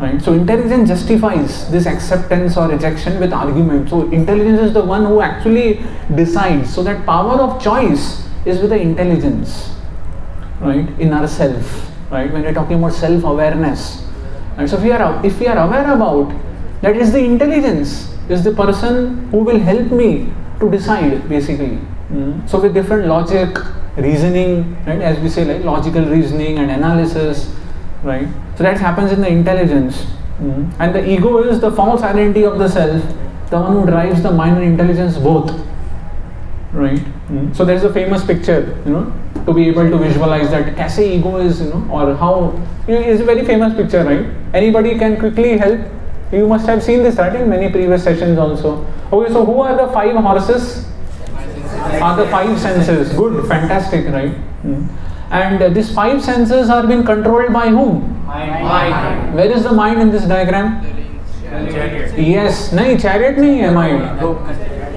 Right? So intelligence justifies this acceptance or rejection with argument. So intelligence is the one who actually decides. So that power of choice is with the intelligence, right? In ourself, right? When we're talking about self-awareness. And so if we are aware about that, is the intelligence, is the person who will help me to decide basically. So with different logic, reasoning, right? As we say, like logical reasoning and analysis, right? So that happens in the intelligence. And the ego is the false identity of the self, the one who drives the mind and intelligence both, right? So there's a famous picture, to be able to visualize that kaise ego is, or how, it's a very famous picture, right? Anybody can quickly help. You must have seen this, right, in many previous sessions also. Okay, so who are the five horses? Are the five senses. Good, fantastic, right? And these five senses are being controlled by whom? Mind. Where is the mind in this diagram? Chariot. Yes, नहीं, chariot नहीं है mind.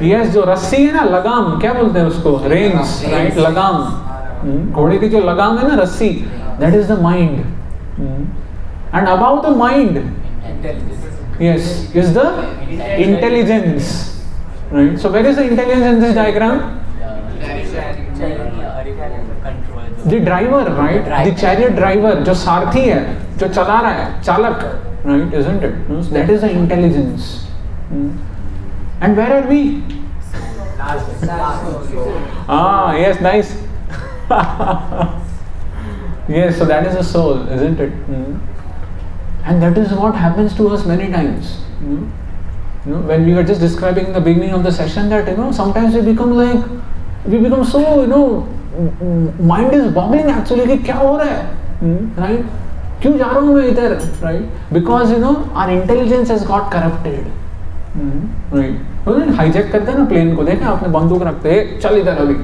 Yes, जो रस्सी है ना, लगाम, क्या बोलते हैं उसको? Reins, right? लगाम. घोड़े की जो लगाम है ना, रस्सी, that is the mind. And above the mind, yes, is the intelligence. Right? So where is the intelligence in this diagram? The driver, right? The chariot driver, जो सारथी है, जो चला रहा है, चालक, right? Isn't it? So that is the intelligence. And where are we? Yes, nice. Yes, so that is the soul, isn't it? And that is what happens to us many times. When we were just describing in the beginning of the session that, sometimes we become so, mind is boggling actually, कि क्या हो रहा है, right? क्यों जा रहा हूँ मैं इधर, right? Because our intelligence has got corrupted, right? Hijack करते हैं ना प्लेन को, देखें आपने, बंदूक रखते हैं, चल इधर अभी,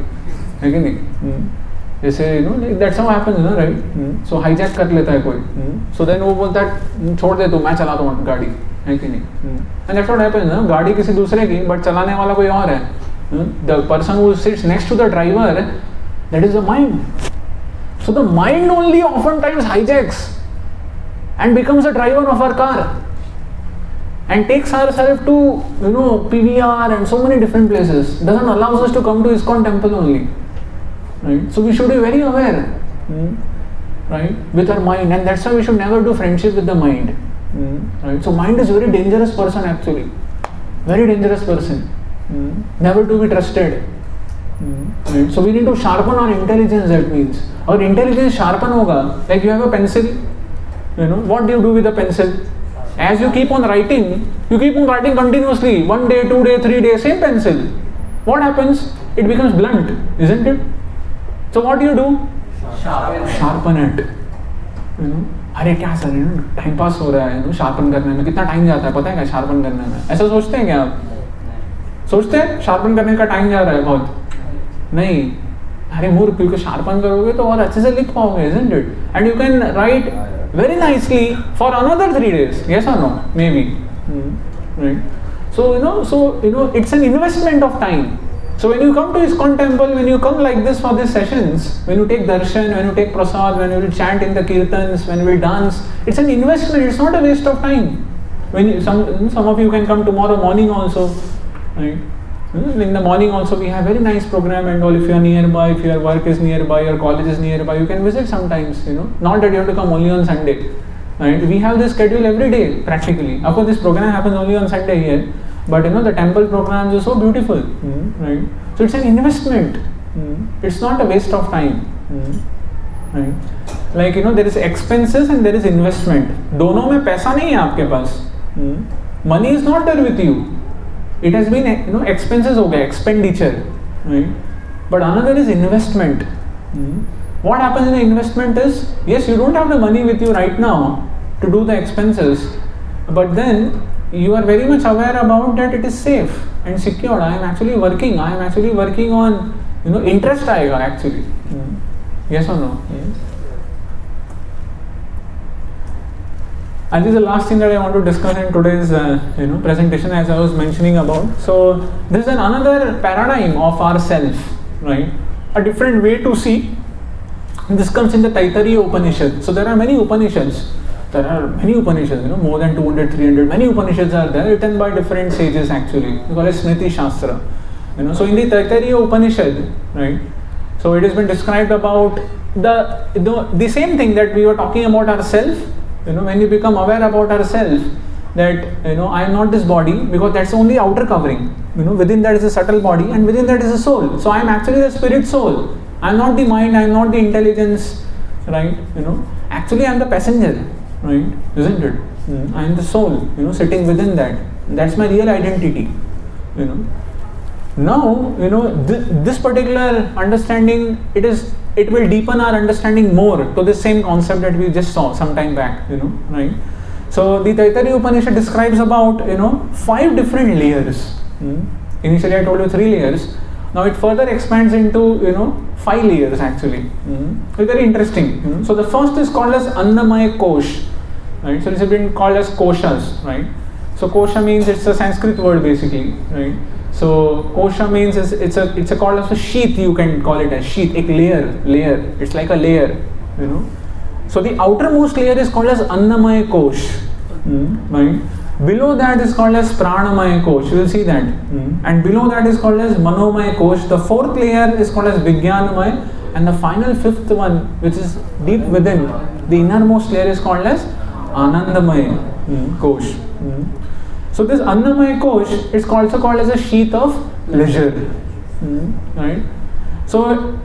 है कि नहीं? जैसे that's how happens, right? So hijack कर लेता है कोई, so then वो बोलता है छोड़ दे तू, मैं चलाता हूँ गाड़ी, है कि नहीं? And that's what happens, गाड़ी किसी दूसरे की, but चलाने वाला कोई और है. The person who sits next to the driver, that is the mind. So the mind only oftentimes hijacks and becomes a driver of our car and takes ourselves to PVR and so many different places. Doesn't allow us to come to Iskcon temple only. Right? So we should be very aware, right, with our mind, and that's why we should never do friendship with the mind. Right? So mind is very dangerous person actually, very dangerous person, never to be trusted. Right? So we need to sharpen our intelligence. That means our intelligence sharpen hoga. Like you have a pencil, what do you do with the pencil? As you keep on writing continuously, 1 day, 2 day, 3 days, same pencil. What happens? It becomes blunt, isn't it? So what do? Sharpen it. अरे क्या sir time pass हो रहा है sharpen करने में, कितना time जाता है पता है क्या शार्पन करने में? ऐसा सोचते हैं क्या आप? सोचते हैं शार्पन करने का टाइम जा रहा है बहुत? नहीं, अरे मूर्ख, क्योंकि शार्पन करोगे तो और अच्छे से लिख पाओगे, isn't it? And you can write very nicely for another 3 days. Yes or no? Maybe. Right. So it's an investment of time. So when you come to Iskcon temple, when you come like this for these sessions, when you take darshan, when you take prasad, when you will chant in the kirtans, when you will dance, it's an investment. It's not a waste of time. Some of you can come tomorrow morning also, right? In the morning also we have very nice program and all. If you are nearby, if your work is nearby, your college is nearby, you can visit sometimes. Not that you have to come only on Sunday. Right? We have this schedule every day practically. Of course, this program happens only on Sunday here. But the temple programs are so beautiful, right? So it's an investment. It's not a waste of time, right? Like there is expenses and there is investment. दोनों में पैसा नहीं है आपके पास. Money is not there with you. It has been expenses हो गया, expenditure, right? But another is investment. What happens in the investment is, yes, you don't have the money with you right now to do the expenses, but then you are very much aware about that it is safe and secure. I am actually working on, interest आएगा actually. Yes or no? And this is the last thing that I want to discuss in today's presentation, as I was mentioning about. So this is another paradigm of ourself, right? A different way to see. This comes in the Taittiriya Upanishad. So there are many Upanishads. More than 200, 300. Many Upanishads are there, written by different sages actually. We call it Smriti Shastra. So in the Taittiriya Upanishad, right? So it has been described about the same thing that we were talking about ourselves. When you become aware about ourselves, that I am not this body, because that's only outer covering. Within that is a subtle body, and within that is a soul. So I am actually the spirit soul. I am not the mind. I am not the intelligence, right? Actually I am the passenger. Right, isn't it? I am the soul, sitting within that. That's my real identity. Now, this particular understanding, it will deepen our understanding more to the same concept that we just saw some time back. Right? So the Taittiriya Upanishad describes about 5 different layers. Initially, I told you 3 layers. Now it further expands into 5 layers actually. It's very interesting. So the first is called as Annamaya Kosh. Right? So it's been called as koshas, right? So kosha means, it's a Sanskrit word basically, right? So kosha means it's a called as a sheath, you can call it as sheath, a layer. It's like a layer, So the outermost layer is called as Annamaya Kosh, right? Below that is called as Pranamaya Kosh. You will see that, and below that is called as Manomaya Kosh. The 4th layer is called as Vijnanamaya, and the final 5th one, which is deep within, the innermost layer is called as Anandamaya Kosh. So this Annamaya Kosh is also called as a sheath of pleasure, right? So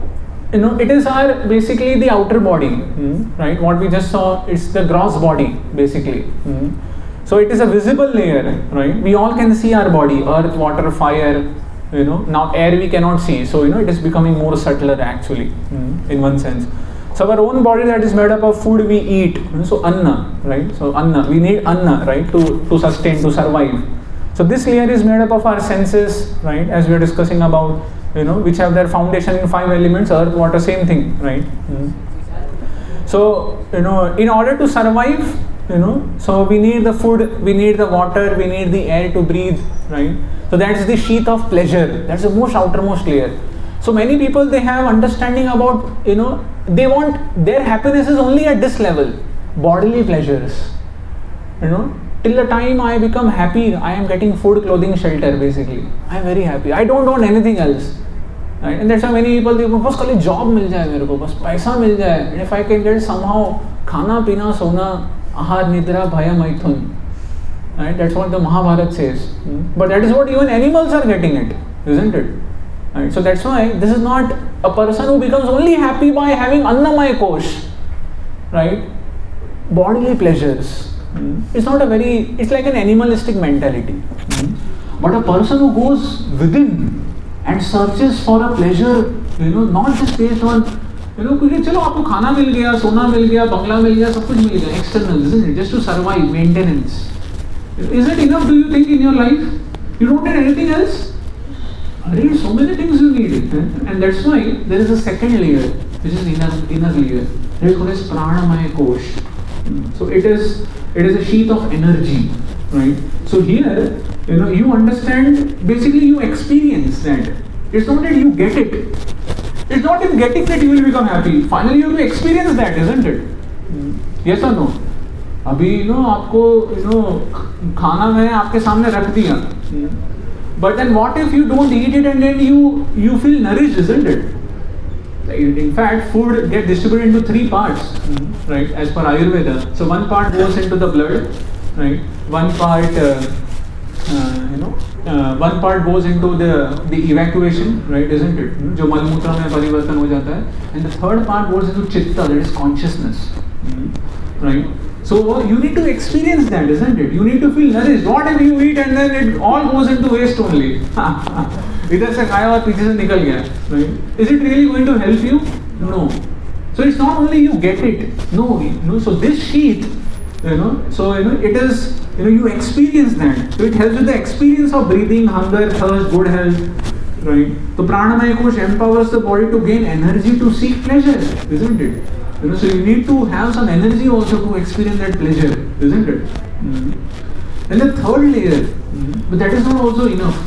it is our basically the outer body, right? What we just saw, it's the gross body basically. So it is a visible layer, right? We all can see our body: earth, water, fire. Now air we cannot see, so it is becoming more subtler actually, in one sense. So our own body, that is made up of food we eat. So anna, right? So anna, we need anna, right, to sustain, to survive. So this layer is made up of our senses, right, as we are discussing about, which have their foundation in 5 elements: earth, water, same thing, right? So in order to survive, so we need the food, we need the water, we need the air to breathe, right? So that's the sheath of pleasure. That's the most outermost layer. So many people, they have understanding about, they want their happiness is only at this level, bodily pleasures. Till the time I become happy, I am getting food, clothing, shelter basically. I am very happy. I don't want anything else. Right? And that's why many people, they bas khali job mil jaye mere ko, bas paisa mil jaye. And if I can get somehow khana, pina, sona, ahar nidra bhaya maithun. Right? That's what the Mahabharata says. But that is what even animals are getting it, isn't it? Right? So that's why this is not a person who becomes only happy by having annamaya kosh, right? Bodily pleasures. It's not a very, it's like an animalistic mentality. But a person who goes within and searches for a pleasure, not just based on, क्योंकि चलो आपको खाना मिल गया, सोना मिल गया, बंगला मिल गया, सब कुछ मिल गया, external, isn't it? Just to survive, maintenance. Is it enough, do you think, in your life? You don't need anything else? There are so many things you need. And that's why there is a second layer, which is inner layer. It is called as pranamaya kosh. So it is a sheath of energy, right? So here, you understand, basically you experience that. It's not that you get it. It's not in getting that you will become happy. Finally you have to experience that, isn't it? Yes or no? अभी आपको खाना मैंने आपके सामने रख दिया, but then what if you don't eat it and then you feel nourished, isn't it? In fact, food gets distributed into 3 parts, right, as per Ayurveda. So one part goes into the blood, right, one part one part goes into the evacuation, right, isn't it? जो मलमूत्र में परिवर्तन हो जाता है, and the third part goes into chitta, that is consciousness, right? So you need to experience that, isn't it? You need to feel nourished. Whatever you eat and then it all goes into waste only. इधर से खाया और पीछे से निकल गया, right? Is it really going to help you? No. So it's not only you get it. No. So this sheath, it is, you experience that. So it helps with the experience of breathing, hunger, thirst, good health, right? So pranamaya kosh empowers the body to gain energy to seek pleasure, isn't it? So you need to have some energy also to experience that pleasure, isn't it? And the third layer, but that is not also enough.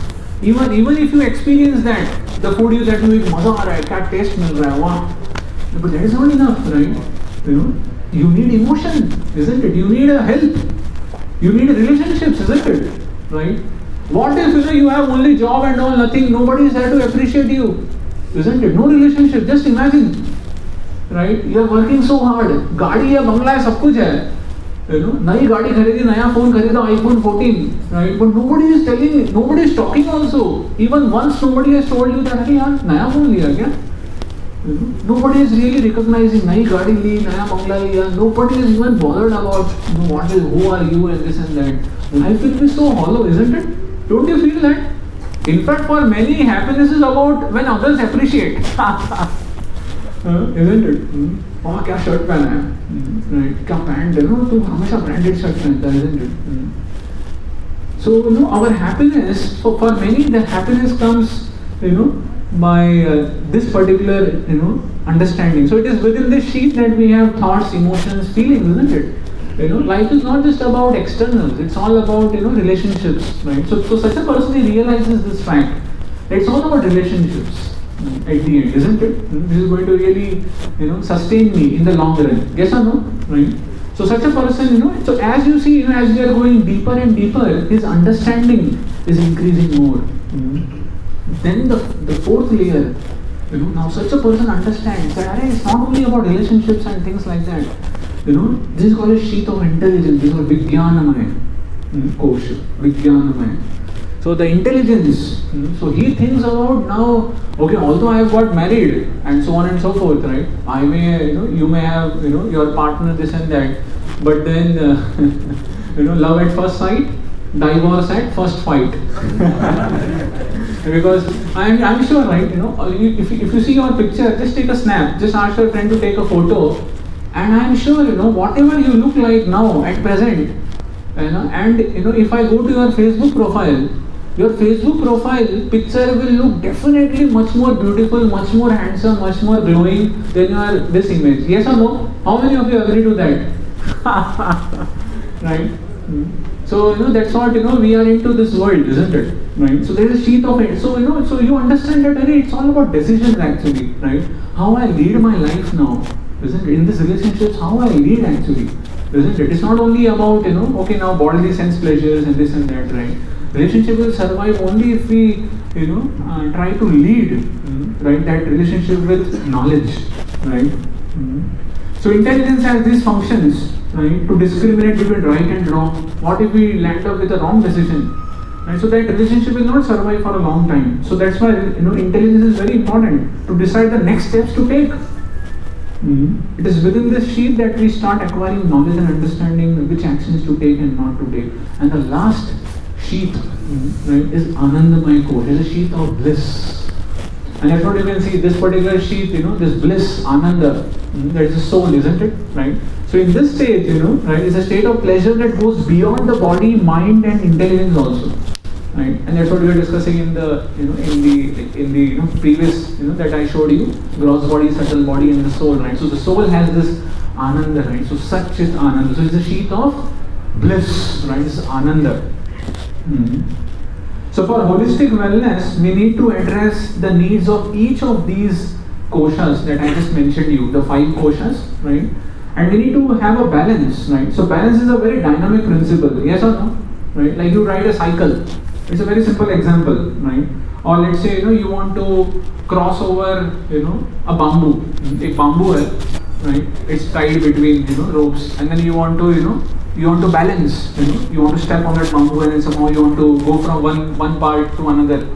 Even if you experience that, the food that you eat, मजा आ रहा है, क्या taste मिल रहा है, वाह. But that is not enough, right? You need emotion, isn't it? You need a help. You need relationships, isn't it? Right? What if you have only job and all, nothing, nobody is there to appreciate you, isn't it? No relationship. Just imagine. Right? You are working so hard. गाड़ी है, बंगला है, सब कुछ है. नई गाड़ी खरीदी, नया फोन खरीदा, iPhone 14. Right? But nobody is telling, nobody is talking also. Even once nobody has told you that, अरे यार नया फोन लिया क्या? Nobody is really recognizing नई गाड़ी ली, नया बंगला लिया. Nobody is even bothered about who are you and this and that. Life will be so hollow, isn't it? Don't you feel that? In fact, for many, happiness is about when others appreciate. Isn't it? Oh, क्या shirt पहना है, right? क्या pant है, तू हमेशा branded shirt पहनता है, isn't it? So our happiness, for many, the happiness comes, by this particular, understanding. So it is within this sheath that we have thoughts, emotions, feelings, isn't it? Life is not just about externals; it's all about relationships, right? So such a person realizes this fact. It's all about relationships. At the end, isn't it? This is going to really, sustain me in the long run. Yes or no? Right? So such a person, so as you see, as we are going deeper and deeper, his understanding is increasing more. Then the fourth layer, now such a person understands that it's not only about relationships and things like that. This is called a sheath of intelligence. This is called Vijnanamaya Kosha. Vijnanamaya. So the intelligence, so he thinks about now, okay, although I have got married and so on and so forth, right? I may, you may have, your partner, this and that, but then, love at first sight, divorce at first fight. Because I'm sure, right, if you see your picture, just take a snap, just ask your friend to take a photo, and I'm sure, whatever you look like now at present, and if I go to your Facebook profile picture will look definitely much more beautiful, much more handsome, much more glowing than this image. Yes or no? How many of you agree to that? Right? So that's what we are into this world, isn't it? Right? So there is a sheath of it. So so you understand that it's all about decisions actually, right? How I lead my life now, isn't it? In this relationships, how I lead actually, isn't it? It's not only about okay, now bodily sense pleasures and this and that, right? Relationship will survive only if we try to lead, right, that relationship with knowledge, right? So intelligence has these functions, right, to discriminate between right and wrong. What if we land up with a wrong decision? Right, so that relationship will not survive for a long time. So that's why intelligence is very important to decide the next steps to take. It is within this sheath that we start acquiring knowledge and understanding which actions to take and not to take. And the last sheath, right, is Anandamaya core. It is a sheath of bliss. And that's what you can see. This particular sheath, this bliss, Ananda, that is the soul, isn't it? Right. So in this state, right, is a state of pleasure that goes beyond the body, mind, and intelligence also. Right, and that's what we were discussing in the previous that I showed you, gross body, subtle body, and the soul. Right, so the soul has this Ananda. Right, so such is Ananda. So it's a sheath of bliss. Right, it's Ananda. So for holistic wellness, we need to address the needs of each of these koshas that I just mentioned you, the 5 koshas, right? And we need to have a balance, right? So balance is a very dynamic principle, yes or no? Right? Like you ride a cycle. It's a very simple example, right? Or let's say you want to cross over a bamboo, a bamboo hai, right? It's tied between ropes, and then you want to balance, you want to step on that bamboo, and then somehow you want to go from one part to another,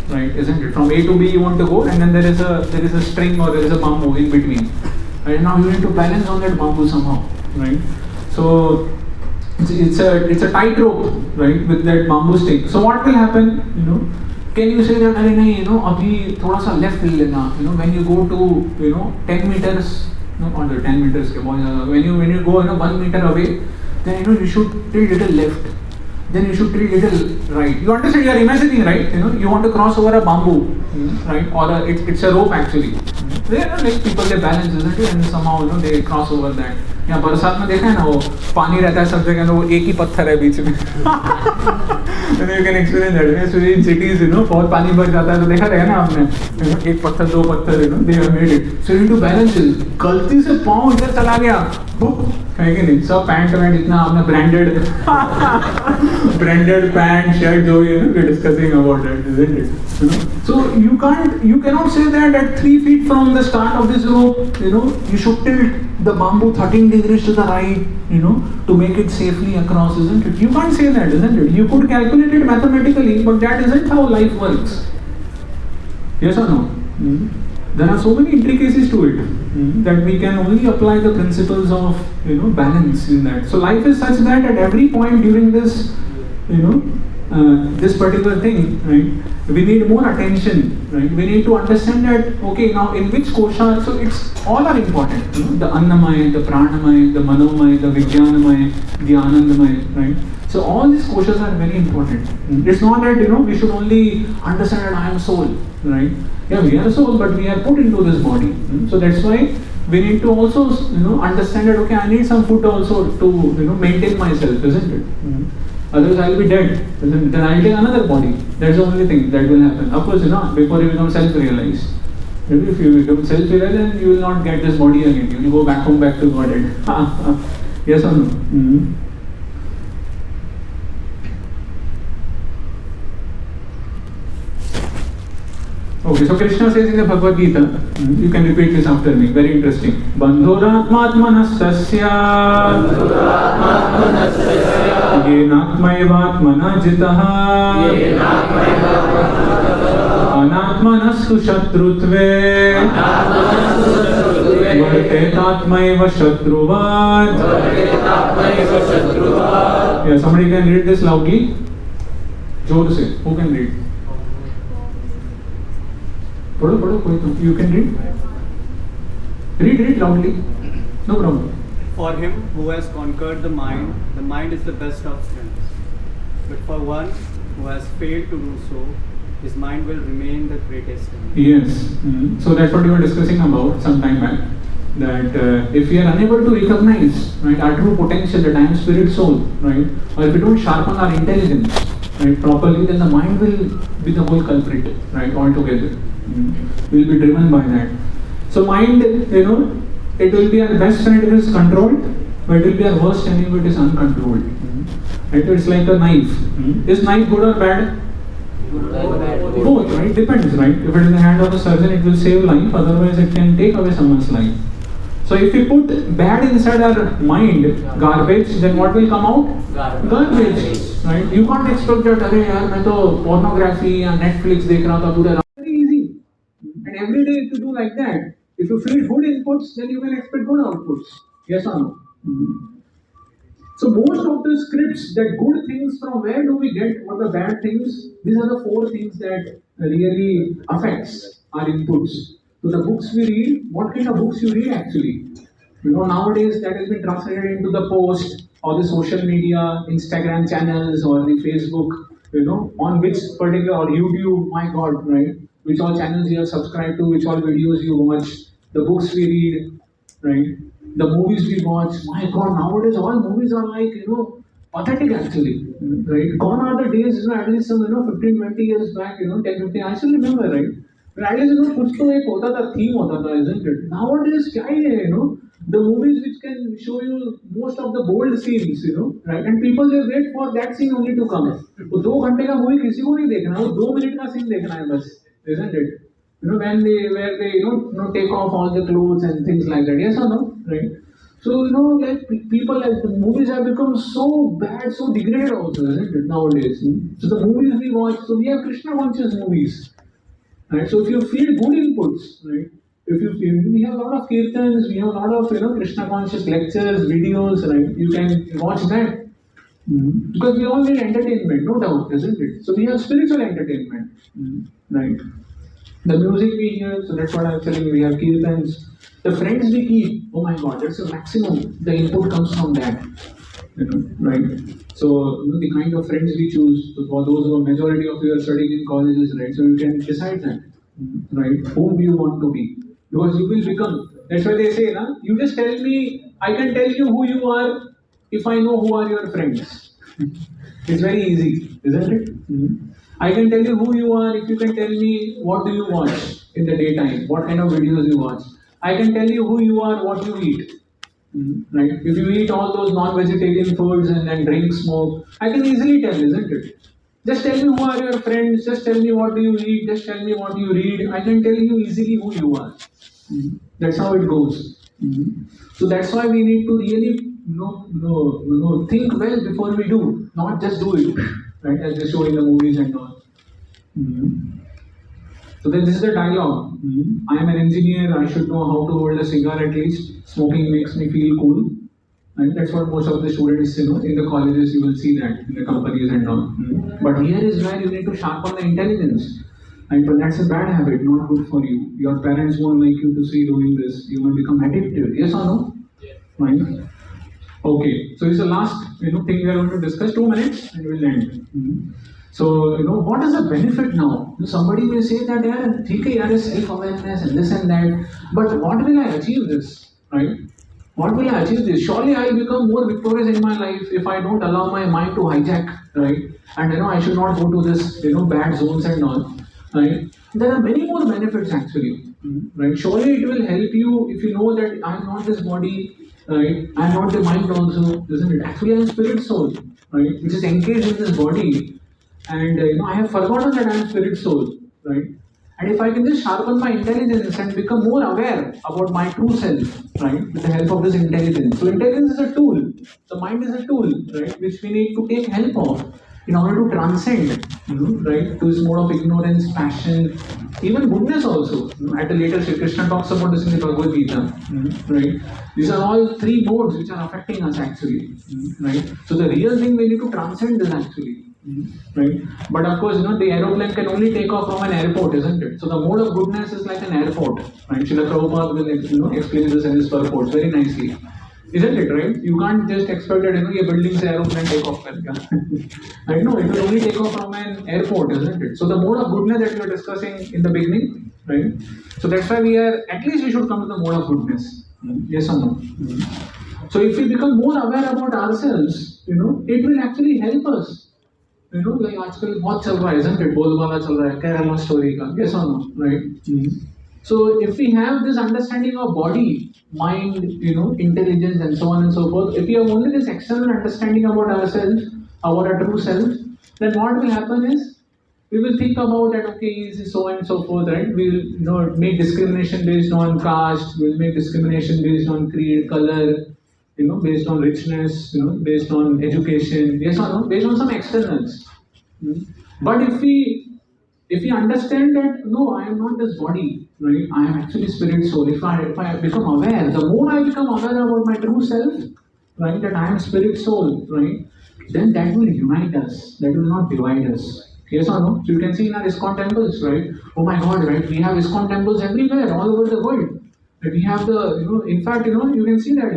right? Isn't it? From A to B you want to go, and then there is a string or there is a bamboo in between. Right, now you need to balance on that bamboo somehow, right? So it's a tightrope, right, with that bamboo stick. So what will happen? Can you say that abhi thoda sa left le lena? When you go to 10 meters, no, not 10 meters. When you go 1 meter away, then you should tilt little left. Then you should tilt little right. You understand? You are imagining, right? You want to cross over a bamboo, right? Or it's a rope actually. They like people, they balance, isn't it? And somehow they cross over that. यहाँ बरसात में देखा है ना, वो पानी रहता है सब जगह ना, वो एक ही पत्थर है बीच में. You can experience that. Especially in cities, बहुत पानी भर जाता है तो देखा रहेगा ना आपने, एक पत्थर 2 पत्थर, they have made it. So you need to balance it. गलती से पाँव इधर चला गया, है कि नहीं? सब पैंट इतना आपने branded पैंट शर्ट जो भी we're discussing about that, isn't it? So you cannot say that at 3 feet from the start of this rope, you should tilt the bamboo 13 degrees to the right, to make it safely across, isn't it? You can't say that, isn't it? You could calculate it mathematically, but that isn't how life works. Yes or no? There are so many intricacies to it that we can only apply the principles of balance in that. So life is such that at every point during this this particular thing, right, we need more attention, right? We need to understand that, okay, now in which kosha, so it's all are important, the Annamaya, the Pranamaya, the Manomaya, the Vijnanamaya, the Anandamaya, right? So all these koshas are very important. It's not that we should only understand that I am soul, right? Yeah, we are a soul, but we are put into this body. So that's why we need to also understand that, okay, I need some food also to maintain myself, isn't it? Otherwise I'll be dead. Then I'll take another body. That's the only thing that will happen. Of course, before you become self-realized. Maybe if you become self-realized, then you will not get this body again. You will go back home, back to Godhead. Yes or no? Okay, so Krishna says in the Bhagavad Gita, you can repeat this after me, very interesting. Bandhuratmatmanastasya yenatmaivatmana jitaha anatmanastu shatrutve vartetatmaiva shatruvat. Yeah, somebody can read this loudly. Jor se, who can read? You can read. Read loudly. No problem. For him who has conquered the mind is the best of friends. But for one who has failed to do so, his mind will remain the greatest enemy. Yes. So that's what we were discussing about some time back. That if we are unable to recognize, right, our true potential, that I am spirit soul, right, or if we don't sharpen our intelligence, right, properly, then the mind will be the whole culprit, right, altogether. We'll be driven by that. So mind, it will be our best friend if it is controlled, but it will be our worst enemy if it is uncontrolled. Right? It's like a knife. Is knife good or bad? Both, right? Depends, right? If it is in the hand of a surgeon, it will save life. Otherwise, it can take away someone's life. So if we put bad inside our mind, garbage, then what will come out? Garbage. Right? You can't expect that, अरे यार मैं तो pornography या Netflix देख रहा था पूरे रात. Very easy. And every day if you do like that, if you feed good inputs, then you can expect good outputs. Yes or no? So most of the scripts, that good things, from where do we get, or the bad things? These are the 4 things that really affects our inputs. So the books we read, what kind of books you read actually? Nowadays that has been translated into the post or the social media, Instagram channels or the Facebook, on which particular, or YouTube, my God, right? Which all channels you are subscribed to, which all videos you watch, the books we read, right? The movies we watch, my God, nowadays all movies are like, pathetic actually, right? Gone are the days, at least some, 15, 20 years back, 10, 15, I still remember, right? But at least, कुछ तो एक होता था, theme होता था, isn't it? Nowadays, क्या है, the movies which can show you most of the bold scenes, right? And people, they wait for that scene only to come. वो 2 घंटे का movie किसी को नहीं देखना, वो 2 मिनट का scene देखना है बस, isn't it? When they take off all the clothes and things like that, yes or no, right? So like people, like the movies have become so bad, so degraded also, isn't it, nowadays? So the movies we watch, so we have Krishna conscious movies, right? So if you feel good inputs, right? We have a lot of kirtans, we have a lot of Krishna conscious lectures, videos, right? You can watch that. Because we all need entertainment, no doubt, isn't it? So we have spiritual entertainment, right? The music we hear, so that's what I'm telling you, we have kirtans. The friends we keep, oh my God, that's the maximum. The input comes from that, right? So the kind of friends we choose, so for those who are majority of you are studying in colleges, right? So you can decide that, right? Whom you want to be, because you will become. That's why they say, you just tell me, I can tell you who you are if I know who are your friends. It's very easy, isn't it? I can tell you who you are if you can tell me what do you watch in the daytime, what kind of videos you watch. I can tell you who you are, what you eat. Right? If you eat all those non-vegetarian foods and then drink, smoke, I can easily tell, isn't it? Just tell me who are your friends, just tell me what do you eat, just tell me what you read. I can tell you easily who you are. That's how it goes. So that's why we need to really think well before we do, not just do it, right? As they show in the movies and all. So then this is the dialogue. I am an engineer, I should know how to hold a cigar at least. Smoking makes me feel cool. And that's what most of the students, in the colleges you will see that, in the companies and all. But here is where you need to sharpen the intelligence. And but that's a bad habit, not good for you. Your parents won't like you to see doing this. You will become addicted. Yes or no? Yes. Right? Okay. So it's the last thing we are going to discuss. 2 minutes and we'll end. So, what is the benefit now? Somebody may say that, there is self-awareness and this and that, but what will I achieve this, right? What will I achieve this? Surely I will become more victorious in my life if I don't allow my mind to hijack, right? And, I should not go to this, bad zones and all, right? There are many more benefits actually, right? Surely it will help you if you know that I am not this body, right? I am not the mind also, isn't it? Actually, I am spirit soul, right? Which is engaged in this body. And I have forgotten that I am spirit soul, right? And if I can just sharpen my intelligence and become more aware about my true self, right? With the help of this intelligence. So intelligence is a tool. The mind is a tool, right? Which we need to take help of in order to transcend, right? To this mode of ignorance, passion, even goodness also. At a later stage, Krishna talks about this in the Bhagavad Gita, right? These are all 3 modes which are affecting us actually, right? So the real thing we need to transcend this actually. Right, but of course, the aeroplane can only take off from an airport, isn't it? So the mode of goodness is like an airport, right? Srila Prabhupada will, explain this in his purports very nicely, isn't it? Right? You can't just expect that a building se aeroplane take off karka. Right? No, it will only take off from an airport, isn't it? So the mode of goodness that we were discussing in the beginning, right? So that's why at least we should come to the mode of goodness. Yes or no? So if we become more aware about ourselves, it will actually help us. Like आजकल बहुत चल रहा है, isn't it? बोलबाला चल रहा है, Kerala story का, yes or no, right? So if we have this understanding of body, mind, intelligence and so on and so forth, if we have only this external understanding about ourselves, about our true self, then what will happen is, we will think about that, okay, is so and so forth, right? We'll make discrimination based on caste, we'll make discrimination based on creed, color, based on richness, based on education, yes or no, based on some externals. But if we understand that no, I am not this body, right? I am actually spirit soul. If I become aware, the more I become aware about my true self, right, that I am spirit soul, right, then that will unite us. That will not divide us. Yes or no? So you can see in our Iskcon temples, right? Oh my God, right? We have Iskcon temples everywhere, all over the world. But we have in fact, you can see that,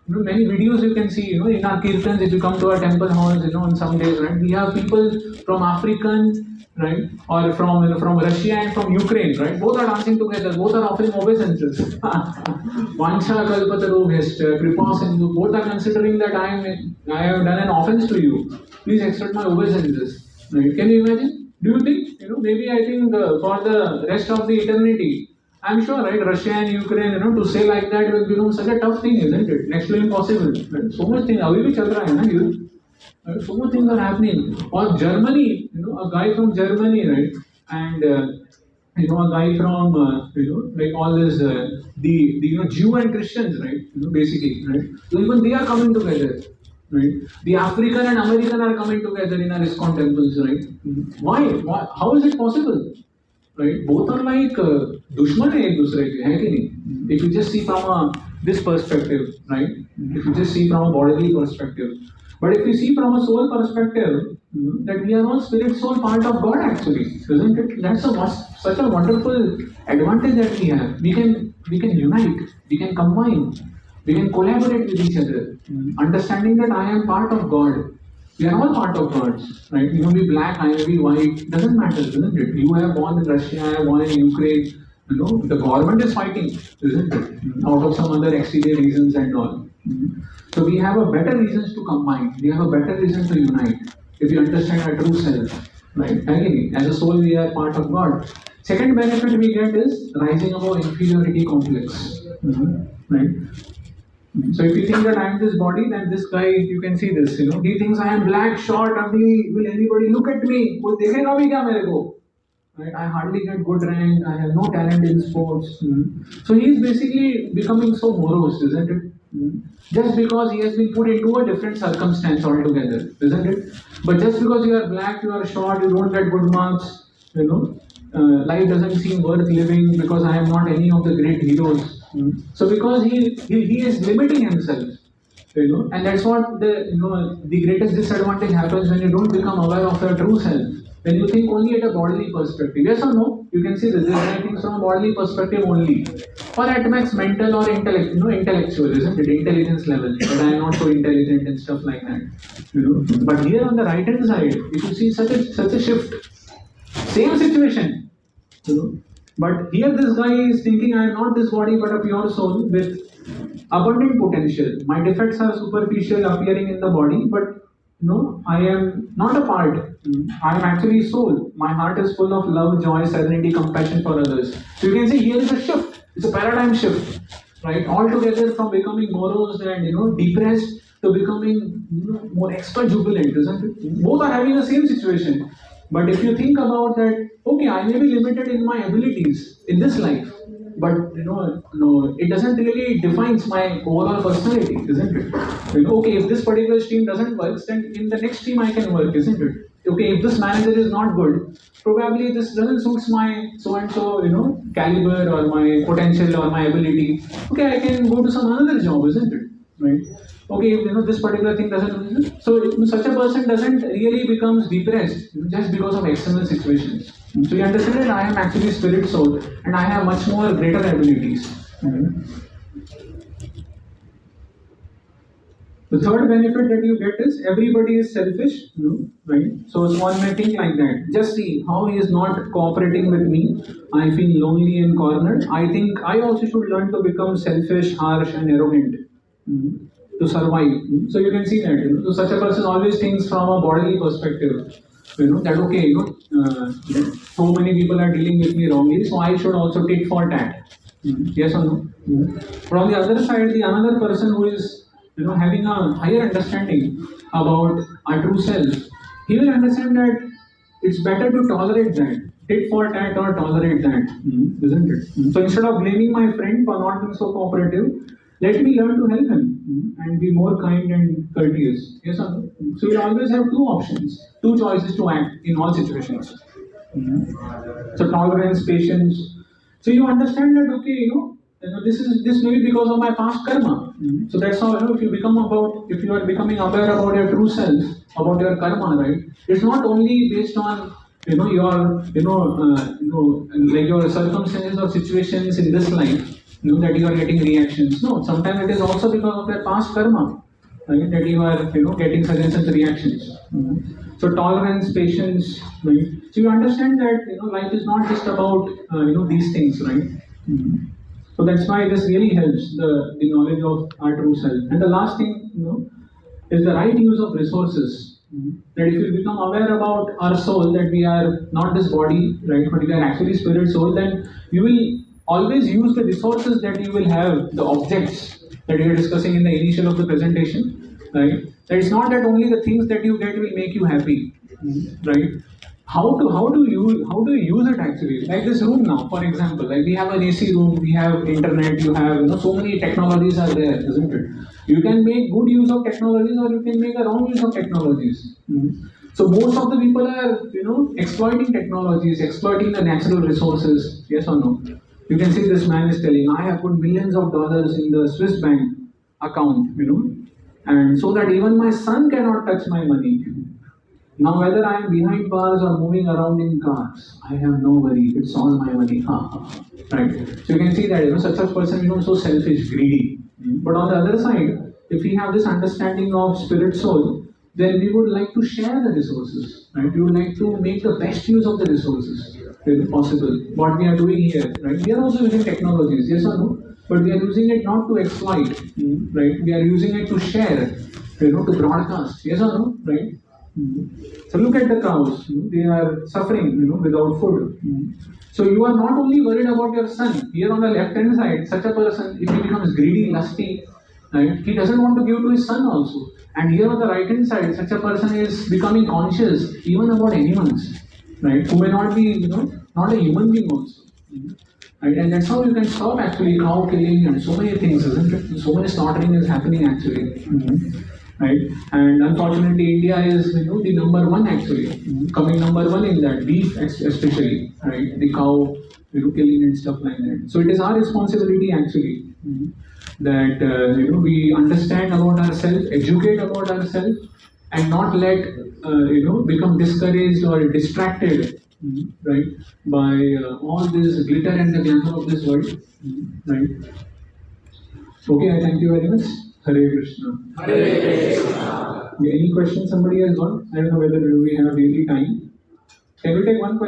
many videos you can see, in our kirtans, if you come to our temple halls, on some days, right? We have people from African, right? Or from Russia and from Ukraine, right? Both are dancing together, both are offering obeisances. Vansha kalpatarobheshcha, kripa sindhu, both are considering that I have done an offense to you. Please accept my obeisances. Right? Can you imagine? Do you think, maybe I think for the rest of the eternity, I'm sure, right, Russia and Ukraine, to say like that will become such a tough thing, isn't it? Next to impossible. Right? So much thing, abhi bhi chal raha hai na, youth. Right? So much things are happening. Or Germany, a guy from Germany, right, and a guy from like all this the Jew and Christians, right, basically, right. So even they are coming together, right. The African and American are coming together in our Iskcon temples, right. Why? How is it possible? Right? Both are like dushman hai ek dusre ke, hai ki nahi? If you just see from this perspective, right? If you just see from a bodily perspective, but if you see from a soul perspective, that we are all spirit soul part of God actually, isn't it? That's such a wonderful advantage that we have. We can unite, we can combine, we can collaborate with each other, understanding that I am part of God. We are all part of God, right? You may be black, I may be white, doesn't matter, isn't it? You have born in Russia, I have born in Ukraine, the government is fighting, isn't it? Out of some other exterior reasons and all. So we have a better reasons to combine, we have a better reason to unite, if we understand our true self, right? Again, as a soul, we are part of God. Second benefit we get is rising above inferiority complex, right? So if you think that I am this body, then this guy, you can see this, he thinks I am black, short, ugly, will anybody look at me? Koi dekhega bhi kya mere ko? Right? I hardly get good rank, I have no talent in sports. So he is basically becoming so morose, isn't it? Just because he has been put into a different circumstance altogether, isn't it? But just because you are black, you are short, you don't get good marks, life doesn't seem worth living because I am not any of the great heroes. So because he is limiting himself, and that's what the greatest disadvantage happens when you don't become aware of your true self. When you think only at a bodily perspective, yes or no? You can see this. I think from a bodily perspective only, or at max mental or intellectual, isn't it? Intelligence level. But I am not so intelligent and stuff like that. But here on the right hand side, if you see such a shift, same situation. But here this guy is thinking I am not this body but a pure soul with abundant potential. My defects are superficial appearing in the body, but I am not a part. I am actually soul. My heart is full of love, joy, serenity, compassion for others. So you can see here is a shift. It's a paradigm shift, right? Altogether from becoming morose and depressed to becoming more extra jubilant, isn't it? Both are having the same situation. But if you think about that, okay, I may be limited in my abilities in this life, but no, it doesn't really defines my overall personality, isn't it? Okay, if this particular stream doesn't work, then in the next stream I can work, isn't it? Okay, if this manager is not good, probably this doesn't suits my so and so caliber or my potential or my ability. Okay, I can go to some another job, isn't it? Right? Okay, if this particular thing doesn't, so such a person doesn't really becomes depressed just because of external situations. So you understand that I am actually spirit soul and I have much more greater abilities. The third benefit that you get is everybody is selfish, right? So one may think like that. Just see how he is not cooperating with me. I feel lonely and cornered. I think I also should learn to become selfish, harsh, and arrogant. To survive. So you can see that, so such a person always thinks from a bodily perspective, that okay, so many people are dealing with me wrongly, so I should also tit for tat. Yes or no? But on the other side, the another person who is, having a higher understanding about our true self, he will understand that it's better to tolerate that. Tit for tat or tolerate that, isn't it? So instead of blaming my friend for not being so cooperative, let me learn to help him and be more kind and courteous. Yes or no? So you always have two options, two choices to act in all situations. So tolerance, patience. So you understand that okay, this may be because of my past karma. So that's how if you are becoming aware about your true self, about your karma, right? It's not only based on your like your circumstances or situations in this life, that you are getting reactions. No, sometimes it is also because of your past karma, right? That you are getting such and such reactions. So tolerance, patience, right? So you understand that life is not just about these things, right? So that's why this really helps the knowledge of our true self. And the last thing, is the right use of resources. That if you become aware about our soul, that we are not this body, right, but we are actually spirit soul, then you will always use the resources that you will have, the objects that we are discussing in the initial of the presentation, right? That it's not that only the things that you get will make you happy, right? How do you use it actually? Like this room now, for example, like we have an AC room, we have internet, you have so many technologies are there, isn't it? You can make good use of technologies or you can make a wrong use of technologies. So most of the people are exploiting technologies, exploiting the natural resources. Yes or no? You can see this man is telling, I have put millions of dollars in the Swiss bank account, and so that even my son cannot touch my money. Now whether I am behind bars or moving around in cars, I have no worry. It's all my money. Right? So you can see that such a person so selfish, greedy. But on the other side, if we have this understanding of spirit soul, then we would like to share the resources. Right? We would like to make the best use of the resources if possible. What we are doing here, right? We are also using technologies, yes or no? But we are using it not to exploit, right? We are using it to share, to broadcast, yes or no, right? So look at the cows, they are suffering, without food. So you are not only worried about your son. Here on the left hand side, such a person, if he becomes greedy, lusty, right, he doesn't want to give to his son also. And here on the right hand side, such a person is becoming conscious even about animals, right, who may not be, not a human being also. Right? And that's how you can stop actually cow killing and so many things, isn't it? So many slaughtering is happening actually. Right? And unfortunately, India is the number one actually, coming number one in that, beef especially, right? The cow killing and stuff like that. So it is our responsibility actually that we understand about ourselves, educate about ourselves, and not let become discouraged or distracted, right, by all this glitter and the glamour of this world, right? Okay, I thank you very much. Hare Krishna. Hare Krishna. Any questions somebody has got? I don't know whether we have really time. Can we take one question?